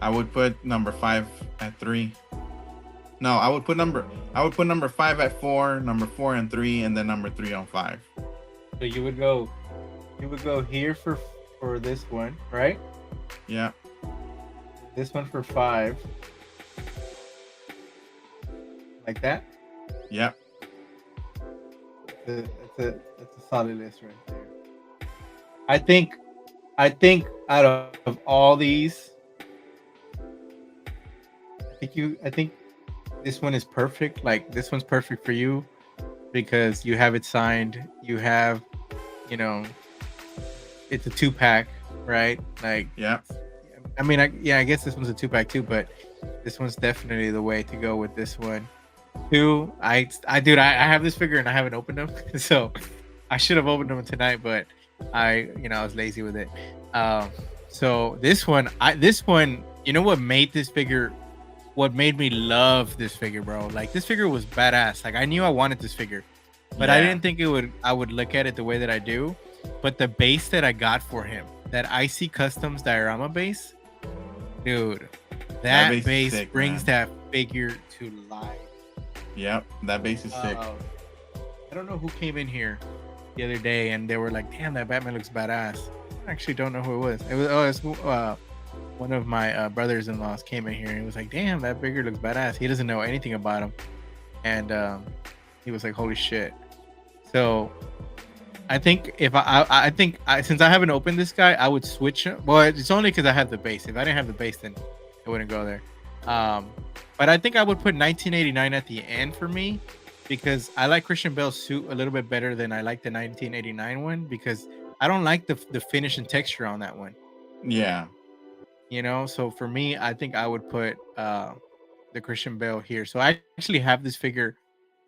I would put number 5 at 3. No, I would put number 5 at 4, number 4 and 3, and then number 3 on 5. So you would go here for this one, right? Yeah. This one for 5. Like that? Yeah. That's a solid list right there. I think out of all these, I think this one is perfect. Like, this one's perfect for you because you have it signed. You have, it's a 2-pack. right? Like, Yeah. I mean, I guess this one's a 2-pack too, but this one's definitely the way to go with this one. Two, dude, I have this figure and I haven't opened them, so I should have opened them tonight, but I was lazy with it. So this one, you know what made this figure, what made me love this figure, bro? Like this figure was badass. Like I knew I wanted this figure, but I didn't think I would look at it the way that I do. But the base that I got for him, that IC Customs diorama base, dude, that base sick, brings man. that figure to life. Yep, that base is sick. I don't know who came in here the other day and they were like, "Damn, that Batman looks badass." I actually don't know who it was. It's one of my brothers-in-laws came in here and he was like, "Damn, that figure looks badass." He doesn't know anything about him, and he was like, "Holy shit!" So I think if I think since I haven't opened this guy, I would switch him. Well, it's only because I have the base. If I didn't have the base, then it wouldn't go there. But I think I would put 1989 at the end for me because I like Christian Bale's suit a little bit better than I like the 1989 one because I don't like the finish and texture on that one. Yeah. So for me, I think I would put the Christian Bale here. So I actually have this figure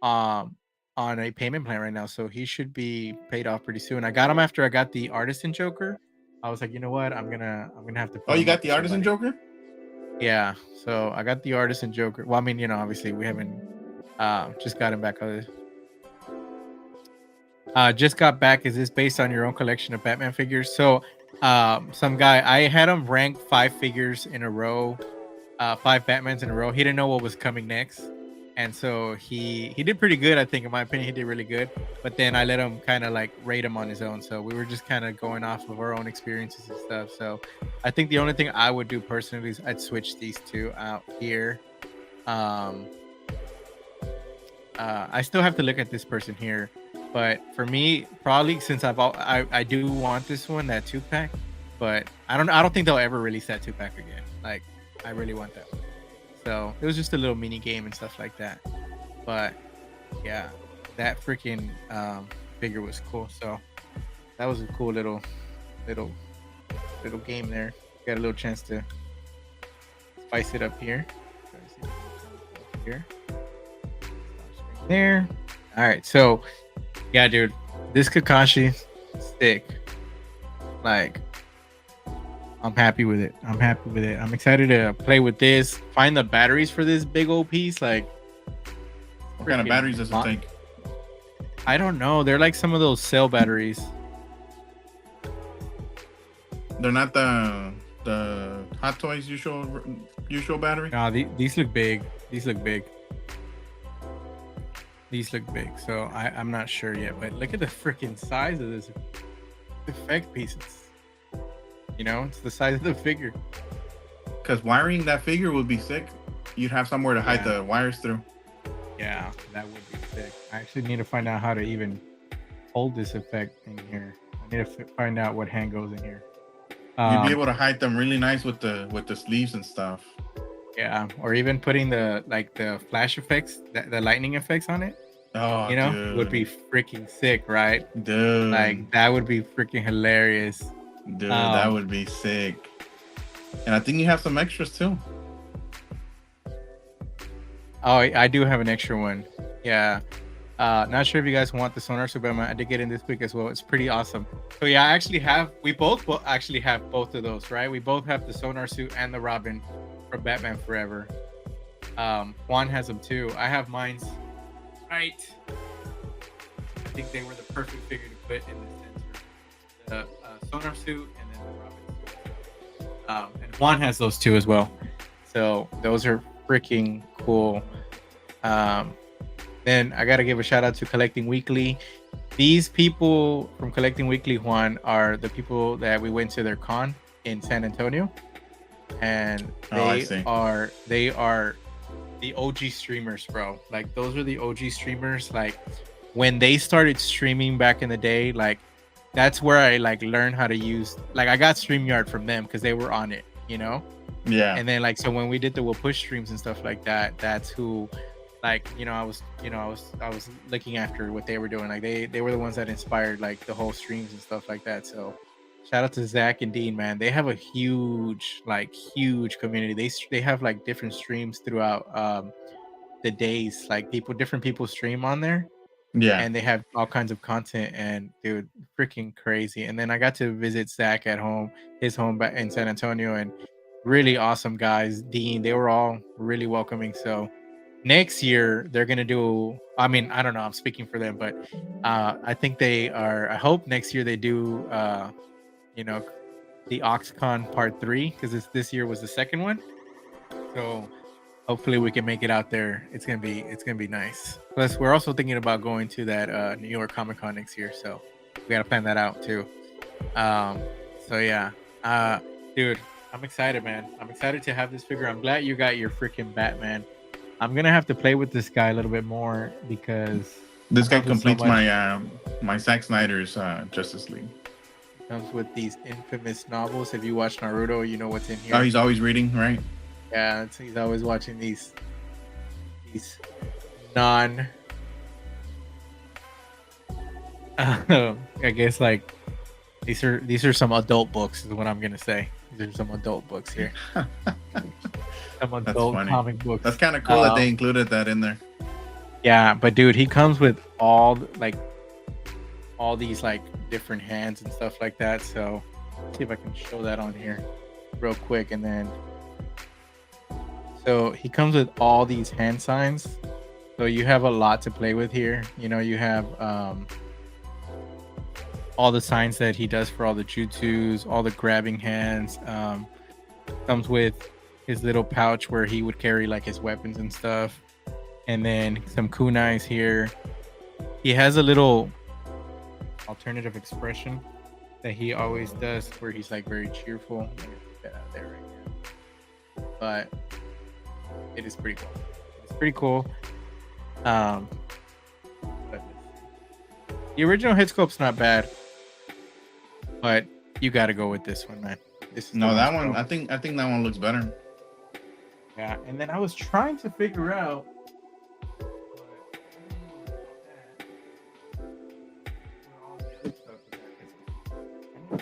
on a payment plan right now, so he should be paid off pretty soon. I got him after I got the Artisan Joker. I was like, you know what? I'm gonna have to. Oh, you got the Artisan Joker? Yeah, so I got the Artisan Joker. Well, I mean, obviously we haven't just got him back. Just got back. Is this based on your own collection of Batman figures? So, some guy, I had him rank 5 figures in a row, 5 Batmans in a row. He didn't know what was coming next, and so he did pretty good. I think, in my opinion, he did really good. But then I let him kind of like rate him on his own. So we were just kind of going off of our own experiences and stuff. So I think the only thing I would do personally is I'd switch these two out here. I still have to look at this person here, but for me, probably since I do want this one, that 2-pack, but I don't think they'll ever release that 2-pack again. Like I really want that one. So it was just a little mini game and stuff like that. But yeah, that freaking figure was cool. So that was a cool little game there. Got a little chance to spice it up here. Here. There. All right. So yeah, dude, this Kakashi stick, like, I'm happy with it. I'm excited to play with this. Find the batteries for this big old piece. Like, what kind of batteries does it take? I don't know. They're like some of those cell batteries. They're not the Hot Toys usual battery. No, these look big. These look big. So I'm not sure yet. But look at the freaking size of this effect pieces. It's the size of the figure. Because wiring that figure would be sick. You'd have somewhere to hide the wires through. Yeah, that would be sick. I actually need to find out how to even hold this effect in here. I need to find out what hand goes in here. You'd be able to hide them really nice with the sleeves and stuff. Yeah, or even putting the flash effects, the lightning effects on it. Oh, dude. Would be freaking sick, right? Dude, like that would be freaking hilarious. Dude, that would be sick. And I think you have some extras too. Oh, I do have an extra one. Yeah. Not sure if you guys want the sonar suit, but I did get in this week as well. It's pretty awesome. So yeah, we both actually have both of those, right? We both have the sonar suit and the Robin from Batman Forever. Juan has them too. I have mine's right. I think they were the perfect figure to put in the center. The sonar suit and then the Robin suit. And Juan has those too as well. So those are freaking cool. Then I gotta give a shout out to Collecting Weekly. These people from Collecting Weekly, Juan, are the people that we went to their con in San Antonio, and they are the OG streamers, bro. Like those are the OG streamers. Like when they started streaming back in the day, like that's where I like learned how to use. Like I got StreamYard from them because they were on it, Yeah. And then like so when we did the Will Push streams and stuff like that, that's who. Like I was looking after what they were doing. Like they were the ones that inspired like the whole streams and stuff like that. So Shout out to Zach and Dean, man. They have a huge community. They have like different streams throughout the days. Like different people stream on there, Yeah. and they have all kinds of content. And dude, freaking crazy. And then I got to visit Zach at home, his home back in San Antonio, and really awesome guys. Dean, they were all really welcoming. So next year they're gonna do. I mean, I don't know. I'm speaking for them, but I think they are. I hope next year they do. You know, the OxCon Part 3, because this year was the second one. So hopefully we can make it out there. It's gonna be nice. Plus, we're also thinking about going to that New York Comic Con next year, so we gotta plan that out too. So yeah, dude, I'm excited, man. I'm excited to have this figure. I'm glad you got your freaking Batman. I'm gonna have to play with this guy a little bit more because This guy I love him so completes much. my Zack Snyder's Justice League. Comes with these infamous novels. If you watch Naruto, you know what's in here. Oh, he's always reading, right? Yeah, he's always watching these non I guess like these are some adult books is what I'm gonna say. These are some adult books here. Some adult funny. comic books. That's kind of cool that they included that in there. Yeah, but dude, he comes with all these like different hands and stuff like that. So let's see if I can show that on here real quick. And then so he comes with all these hand signs. So you have a lot to play with here. You know, you have all the signs that he does for all the jutsus, all the grabbing hands. Comes with his little pouch where he would carry like his weapons and stuff. And then some kunais here. He has a little alternative expression that he always does where he's like very cheerful. Let me take that out there right now. But it is pretty cool. It's pretty cool. But the original hit sculpt's not bad, but you got to go with this one, man. This is that one. I think that one looks better. Yeah, and then I was trying to figure out.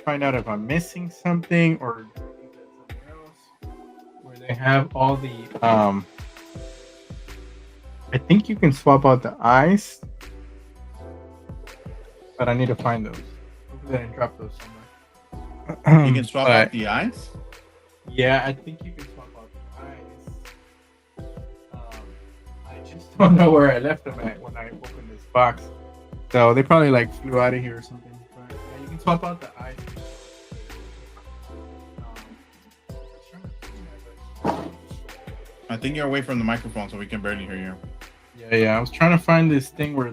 Find out if I'm missing something or somewhere else where they have all the I think you can swap out the eyes, but I need to find those. Hopefully I didn't drop those somewhere. You can swap out the eyes. Yeah, I think you can swap out the eyes. I just don't know where I left them at when I opened this box, so they probably like flew out of here or something. But yeah, you can swap out the eyes. I think you're away from the microphone, so we can barely hear you. Yeah. I was trying to find this thing where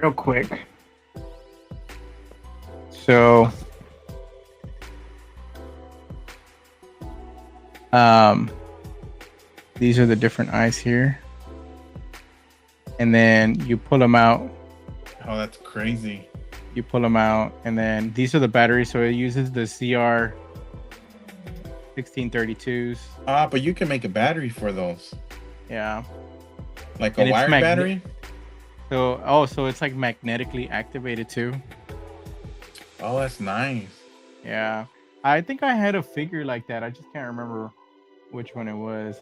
real quick. So, these are the different eyes here, and then you pull them out. Oh, that's crazy. You pull them out, and then these are the batteries. So it uses the CR 1632s. But you can make a battery for those. Yeah. Like a wired battery? So it's like magnetically activated too. Oh, that's nice. Yeah. I think I had a figure like that. I just can't remember which one it was.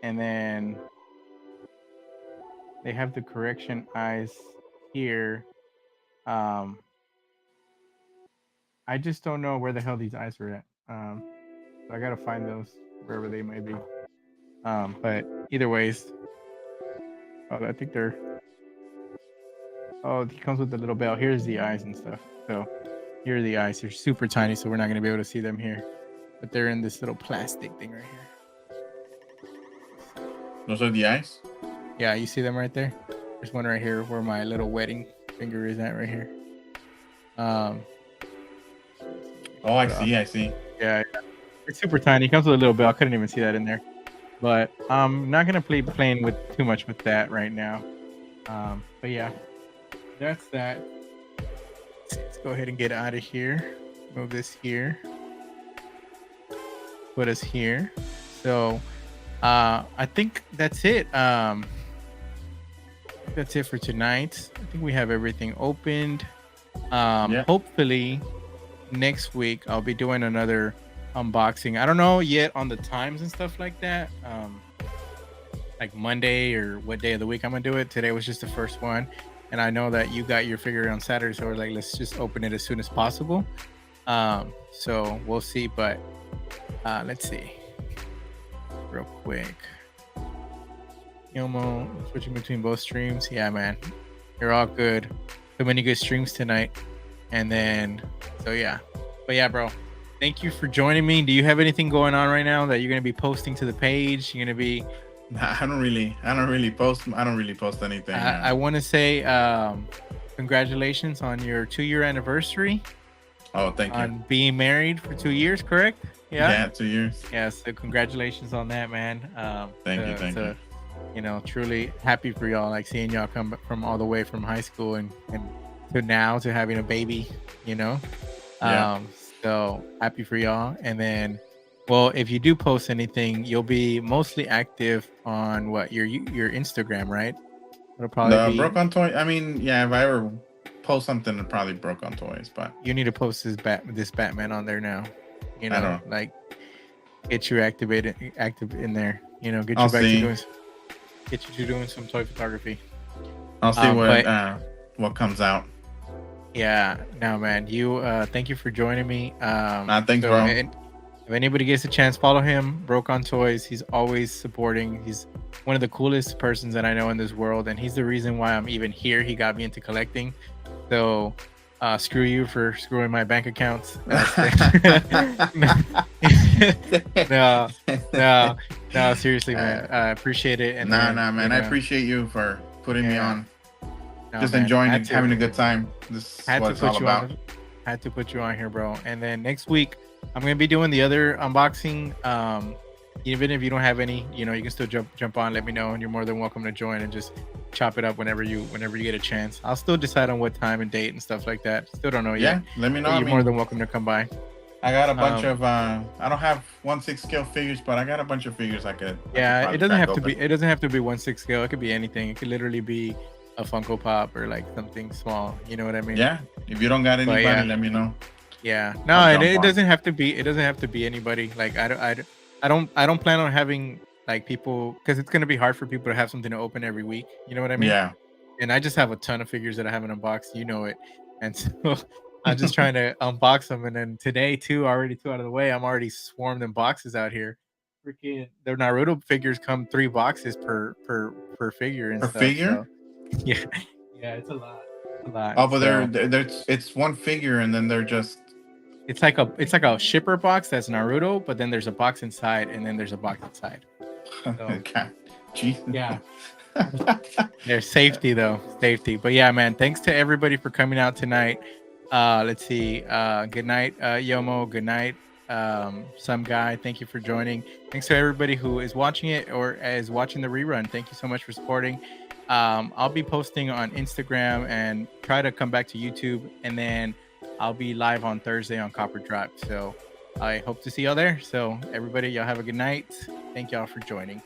And then they have the correction eyes here. I just don't know where the hell these eyes are at. So I gotta find those wherever they may be. But either ways, I think they're. Oh, he comes with the little bell. Here's the eyes and stuff. So here are the eyes. They're super tiny, so we're not gonna be able to see them here. But they're in this little plastic thing right here. Those are the eyes? Yeah, you see them right there? There's one right here where my little wedding finger is at right here. Oh, I see. Yeah. It's super tiny. It comes with a little bell. I couldn't even see that in there. But I'm not gonna be playing with too much with that right now. But yeah, that's that. Let's go ahead and get out of here. Move this here. Put us here. So I think that's it. That's it for tonight. I think we have everything opened. Hopefully next week I'll be doing another unboxing. I don't know yet on the times and stuff like that. Like Monday or what day of the week I'm gonna do it. Today was just the first one, and I know that you got your figure on Saturday, so we're like, let's just open it as soon as possible. So we'll see, but let's see real quick. Yomo switching between both streams. Yeah, man, you're all good. So many good streams tonight, and then so yeah, but yeah, bro. Thank you for joining me. Do you have anything going on right now that you're gonna be posting to the page? You're gonna be I don't really post anything. I want to say congratulations on your 2-year anniversary. Oh, thank you. On being married for 2 years, correct? Yeah, 2 years. Yeah, so congratulations on that, man. Thank you. You know, truly happy for y'all, like seeing y'all come from all the way from high school and to now to having a baby, you know. Yeah. So happy for y'all. And then, well, if you do post anything, you'll be mostly active on what your Instagram, right? It'll probably be Broke on Toys. I mean, yeah, if I ever post something, it probably Broke on Toys, but you need to post this Batman on there now. You know, I don't. like get you active in there. You know, get you I'll back see. to doing some toy photography. I'll see what comes out. Yeah, no, man. You thank you for joining me. Thanks, bro. If anybody gets a chance, follow him, Broke on Toys. He's always supporting. He's one of the coolest persons that I know in this world, and he's the reason why I'm even here. He got me into collecting. So screw you for screwing my bank accounts. No, seriously, man. I appreciate it. And man. I appreciate you for putting me on. No, just man, enjoying it, having a good time. This is what it's all about. Had to put you on here, bro. And then next week I'm gonna be doing the other unboxing. Even if you don't have any, you know, you can still jump on, let me know, and you're more than welcome to join and just chop it up whenever you get a chance. I'll still decide on what time and date and stuff like that. Still don't know yet. Let me know. You're more than welcome to come by. I got a bunch of I don't have 1/6 scale figures, but I got a bunch of figures I could. It doesn't have to be. It doesn't have to be 1/6 scale. It could be anything. It could literally be a Funko Pop or like something small. You know what I mean? Yeah. If you don't got anybody, let me know. Yeah. No, it doesn't have to be. It doesn't have to be anybody. Like I don't plan on having like people, because it's gonna be hard for people to have something to open every week. You know what I mean? Yeah. And I just have a ton of figures that I haven't unboxed. You know it. And so I'm just trying to unbox them. And then today, already two out of the way, I'm already swarmed in boxes out here. Freaking the Naruto figures come 3 boxes per figure and stuff. Figure? So, yeah, it's a lot. Oh, but it's one figure, and then they're just. It's like a shipper box that's Naruto, but then there's a box inside, and then there's a box inside. So, okay. Jeez. Yeah. There's safety though. Safety. But yeah, man, thanks to everybody for coming out tonight. Let's see. Good night, Yomo. Good night, some guy. Thank you for joining. Thanks to everybody who is watching it or is watching the rerun. Thank you so much for supporting. I'll be posting on Instagram and try to come back to YouTube, and then I'll be live on Thursday on Copper Drop. So I hope to see y'all there. So everybody, y'all have a good night. Thank y'all for joining.